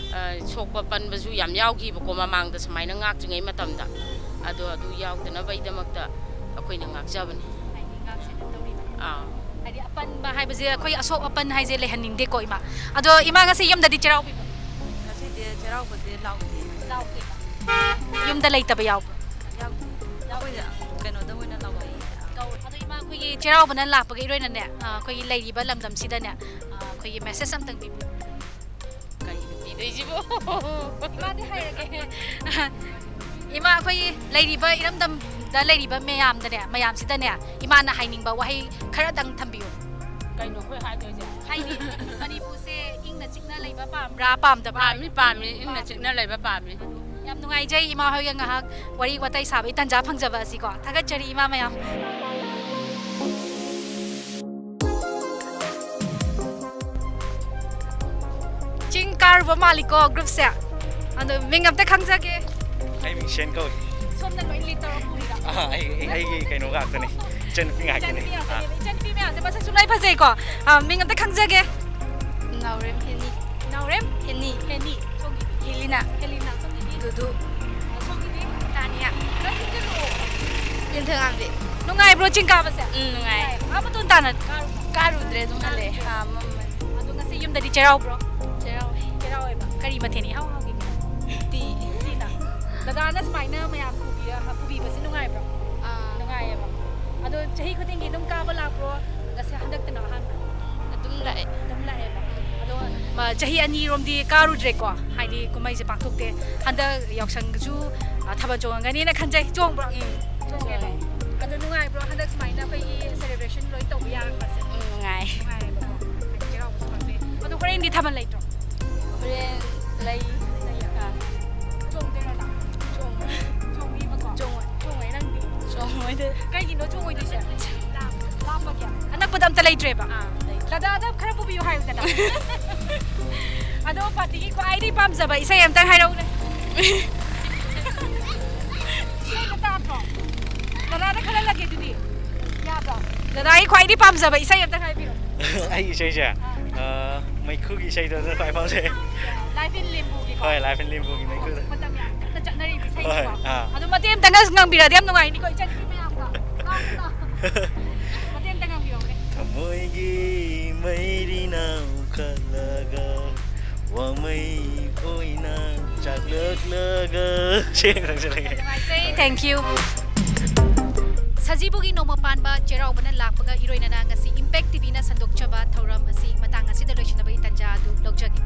ꯁꯣꯛꯄ ꯄꯟꯕꯁꯨ ꯌꯥꯝ ꯌꯥꯎꯈꯤꯕꯀꯣ ꯃꯃꯥꯡꯗ ꯁꯨꯃꯥꯏꯅ ꯉꯥꯛꯇ꯭ꯔꯤꯉꯩ ꯃꯇꯝꯗ ꯑꯗꯣ ꯑꯗꯨ ꯌꯥꯎꯗꯅꯕꯒꯤꯗꯃꯛꯇ ꯑꯩꯈꯣꯏꯅ ꯉꯥꯛꯆꯕꯅꯤ ꯍꯥꯏꯗꯤ ꯑꯄꯟꯕ ꯍꯥꯏꯕꯁꯦ ꯑꯩꯈꯣꯏ ꯑꯁꯣꯛ ꯑꯄꯟ ꯍꯥꯏꯁꯦ ꯂꯩꯍꯟꯅꯤꯡꯗꯦꯀꯣ ꯏꯃꯥ ꯑꯗꯣ ꯏꯃꯥ ꯉꯁꯤ ꯌꯨꯝꯗꯗꯤ ꯆꯩꯔꯥꯎꯕꯤꯕ ꯉꯁꯤꯗꯤ ꯆꯩꯔꯥꯎꯕꯗꯤ ꯂꯥꯎꯗꯦꯕ ꯌꯨꯝꯗ ꯂꯩꯇꯕ ꯌꯥꯎꯕ꯭ꯔꯥ ꯑꯩꯈꯣꯏꯅ ꯀꯩꯅꯣꯗ ꯑꯣꯏꯅ ꯂꯥꯎꯔꯛꯏ ꯑꯗꯣ ꯏꯃꯥ ꯑꯩꯈꯣꯏꯒꯤ ꯆꯩꯔꯥꯎꯕꯅ ꯂꯥꯛꯄꯒ ꯏꯔꯣꯏꯅꯅꯦ ꯑꯩꯈꯣꯏꯒꯤ ꯂꯩꯔꯤꯕ ꯂꯝꯗꯝꯁꯤꯗꯅꯦ ꯑꯩꯈꯣꯏꯒꯤ ꯃꯦꯁꯦꯖ ꯑꯝꯇꯪ ꯄꯤꯕꯤꯌꯨ ꯀꯔꯤꯅꯣ ꯄꯤꯗꯣꯏꯁꯤꯕꯣ 이마ꯗꯤ ꯍꯥꯏꯔꯒꯦ 이마 ꯑꯩꯈꯣꯏꯒꯤ ꯂꯩꯔꯤꯕ ꯏꯔꯝꯗꯝꯗ ꯂꯩꯔꯤꯕ ꯃꯌꯥꯝꯁꯤꯗꯅꯦ ꯏꯃꯥꯅ ꯍꯥꯏꯅꯤꯡꯕ ꯋꯥꯍꯩ ꯈꯔꯗꯪ ꯊꯝꯕꯤꯌꯨ ꯀꯩꯅꯣ ꯑꯩꯈꯣꯏ ꯍꯥꯏꯗꯣꯏꯁꯦ ꯍꯥꯏꯗꯤ ꯃꯅꯤꯄꯨꯔꯁꯦ ꯏꯪꯅ ꯆꯤꯛꯅ ꯂꯩꯕ ꯄꯥꯝꯕ꯭ꯔꯥ ꯄꯥꯝꯗꯕ꯭ꯔꯥ ꯄꯥꯝꯃꯤ ꯏꯪꯅ ꯆꯤꯛꯅ ꯂꯩꯕ ꯄꯥꯝꯃꯤ ꯌꯥꯝ ꯅꯨꯡꯉꯥꯏꯖꯩ ꯏꯃꯥ ꯍꯣꯏꯒ ꯉꯥꯏꯍꯥꯛ ꯋꯥꯔꯤ ꯋꯥꯇꯥꯏ ꯁꯥꯕꯒꯤ ꯇꯥꯟꯖꯥ ꯐꯪꯖꯕ ꯑꯁꯤꯀꯣ ꯊꯥꯒꯠꯆꯔꯤ ꯏꯃꯥ ꯃꯌꯥꯝ ꯆꯤꯡ ꯀꯥꯔꯨꯕ ꯃꯥꯜꯂꯤꯀꯣ ꯒ꯭ꯔꯨꯞꯁꯦ ꯑꯗꯣ ꯃꯤꯡ ꯑꯝꯇ ꯈꯪꯖꯒꯦ ꯑꯩ ꯃꯤꯡ ꯁꯦꯟ ꯀꯧꯏ ꯁꯣꯝꯅ ꯂꯣꯏ ꯂꯤꯠ ꯇꯧꯔ ꯄꯨꯔꯤꯔꯥ ꯑꯩꯒꯤ ꯀꯩꯅꯣ ꯉꯥꯛꯇꯅꯤ ꯏꯆꯟꯅꯨꯄꯤ ꯉꯥꯛꯇꯅꯤ ꯏꯆꯟꯅꯨꯄꯤ ꯃꯌꯥꯝꯁꯦ ꯃꯁꯛꯁꯨ ꯂꯣꯏ ꯐꯖꯩꯀꯣ ꯃꯤꯡ ꯑꯝꯇ ꯈꯪꯖꯒꯦ 나우렘 혜니 나우렘 혜니 혜니 헬리나 헬리나 두두 송이디 다니야 ꯀꯔꯤꯗꯅꯣ 윤태감비 ꯅꯨꯡꯉꯥꯏꯕ꯭ꯔꯣ ꯆꯤꯡ ꯀꯥꯕꯁꯦ 누가이 아무튼 따는 까루드레 좀 할래 ꯑꯗꯣ ꯉꯁꯤ ꯌꯨꯝꯗꯗꯤ ꯆꯩꯔꯥꯎꯕ꯭ꯔꯣ ꯆꯩꯔꯥꯎꯋꯦꯕ ꯀꯔꯤ ꯃꯊꯦꯜ ꯏꯍꯥꯎ ꯍꯥꯎꯒꯦ ꯎꯇꯤꯅ ꯗꯗꯥꯅ ꯁꯨꯃꯥꯏꯅ ꯃꯌꯥꯝ ꯄꯨꯕꯤꯕꯁꯦ ꯅꯨꯡꯉꯥꯏꯕ꯭ꯔꯣ ꯅꯨꯡꯉꯥꯏꯌꯦꯕ ꯑꯗꯣ ꯆꯍꯤ ꯈꯨꯗꯤꯡꯒꯤ ꯑꯗꯨꯝ ꯀꯥꯕ ꯂꯥꯛꯄ꯭ꯔꯣ ꯉꯁꯤ ꯍꯟꯗꯛꯇꯅ ꯑꯍꯥꯟꯕ ꯑꯗꯨꯝ ꯂꯥꯛꯑꯦꯕ ꯑꯗꯣ ꯆꯍꯤ ꯑꯅꯤꯔꯣꯝꯗꯤ ꯀꯥꯔꯨꯗ꯭ꯔꯦꯀꯣ ꯍꯥꯏꯗꯤ ꯀꯨꯝꯍꯩꯁꯦ ꯄꯥꯡꯊꯣꯛꯇꯦ ꯍꯟꯗꯛ ꯌꯥꯎꯁꯪꯁꯨ ꯊꯥꯕꯜ ꯆꯣꯡꯉꯒꯅꯤꯅ ꯈꯟꯖꯩ ꯆꯣꯡꯕ꯭ꯔꯣ ꯆꯣꯡꯉꯦꯕ ꯑꯗꯣ ꯅꯨꯡꯉꯥꯏꯕ꯭ꯔꯣ ꯍꯟꯗꯛ ꯁꯨꯃꯥꯏꯅ ꯑꯩꯈꯣꯏꯒꯤ ꯁꯦꯂꯦꯕ꯭ꯔꯦꯁꯟ ꯂꯣꯏ ꯇꯧꯕ ꯌꯥꯔꯛꯄꯁꯦ ꯅꯨꯡꯉꯥꯏꯌꯦꯕꯀꯣ ꯍꯥꯏꯗꯤ ꯆꯩꯔꯥꯎꯕꯁꯨ ꯄꯥꯡꯊꯣꯛꯑꯦ ꯑꯗꯣ ꯍꯣꯔꯦꯟꯗꯤ ꯊꯥꯕꯜ ꯂꯩꯇ꯭ꯔꯣ ꯍꯣꯔꯦꯟ ꯂꯩ ꯆꯣꯡꯗꯣꯏꯔꯣ ꯆꯣꯡꯕꯤꯕꯀꯣ ꯆꯣꯡꯉꯣꯏ ꯅꯪꯗꯤ ꯆꯣꯡꯉꯣꯏꯗ ꯀꯩꯒꯤꯅꯣ ꯆꯣꯡꯉꯣꯏꯗꯣꯏꯁꯦ ꯂꯥꯞꯄꯒꯤ ꯑꯅꯛꯄꯗ ꯑꯝꯇ ꯂꯩꯇ꯭ꯔꯦꯕ ꯗꯗꯥꯗ ꯈꯔ ꯄꯨꯕꯤꯌꯨ ꯍꯥꯏꯌꯨꯗꯅ ꯑꯗꯣ ꯄꯥꯔꯇꯤꯒꯤ ꯈ꯭ꯋꯥꯏꯗꯒꯤ ꯄꯥꯝꯖꯕ ꯏꯁꯩ ꯑꯝꯇꯪ ꯍꯥꯏꯔꯛꯎꯅꯦ ꯏꯁꯩꯗ ꯇꯥꯗ꯭ꯔꯣ ꯗꯗꯥꯗ ꯈꯜꯍꯜꯂꯒꯦ ꯑꯗꯨꯗꯤ ꯌꯥꯕ꯭ꯔꯣ ꯗꯗꯥꯒꯤ ꯈ꯭ꯋꯥꯏꯗꯒꯤ ꯄꯥꯝꯖꯕ ꯏꯁꯩ ꯑꯝꯇꯪ ꯍꯥꯏꯕꯤꯔꯣ ꯑꯩ ꯏꯁꯩꯁꯦ ꯃꯩꯈꯨꯒꯤ ꯏꯁꯩꯗꯣ ꯑꯗꯨꯅ ꯈ꯭ꯋꯥꯏ ꯄꯥꯝꯖꯩ ꯂꯥꯏꯐ ꯏꯟ ꯂꯤꯝꯕꯨꯒꯤꯀꯣ ꯍꯣꯏ ꯂꯥꯏꯐ ꯏꯟ ꯂꯤꯝꯕꯨꯒꯤ ꯃꯩꯈꯨꯗꯣ ꯃꯇꯝ ꯌꯥꯝ ꯀꯟꯅ ꯆꯠꯅꯔꯤꯕ ꯏꯁꯩꯀꯣ ꯍꯣꯏ ꯑꯗꯣ ꯃꯇꯦꯛ ꯑꯃꯇꯪꯒ ꯉꯪꯕꯤꯔꯗꯤ ꯌꯥꯝ ꯅꯨꯡꯉꯥꯏꯅꯤꯀꯣ ꯏꯆꯟꯅꯨꯄꯤ ꯃꯌꯥꯝꯒ ꯃꯇꯦꯛ ꯑꯃꯇ ꯉꯪꯕꯤꯔꯛꯎꯅꯦ ꯊꯃꯣꯏꯒꯤ ꯃꯩꯔꯤꯅ ꯎꯈꯠꯂꯒ ꯋꯥꯃꯩ ꯑꯣꯏꯅ ꯆꯥꯛꯂꯛꯂꯒ ꯅꯨꯡꯉꯥꯏꯖꯩ ꯊꯦꯡꯛ ꯌꯨ ꯁꯖꯤꯕꯨꯒꯤ ꯅꯣꯡꯃ ꯄꯥꯟꯕ ꯆꯩꯔꯥꯎꯕꯅ ꯂꯥꯛꯄꯒ ꯏꯔꯣꯏꯅꯅ ꯉꯁꯤ ꯏꯝꯄꯦꯛ ꯇꯤꯚꯤꯅ ꯁꯟꯗꯣꯛꯆꯕ ꯊꯧꯔꯝ ꯑꯁꯤ ꯃꯇꯥꯡ ꯑꯁꯤꯗ ꯂꯣꯏꯁꯤꯟꯅꯕꯒꯤ ꯇꯥꯟꯖꯥ ꯑꯗꯨ ꯂꯧꯖꯒꯦ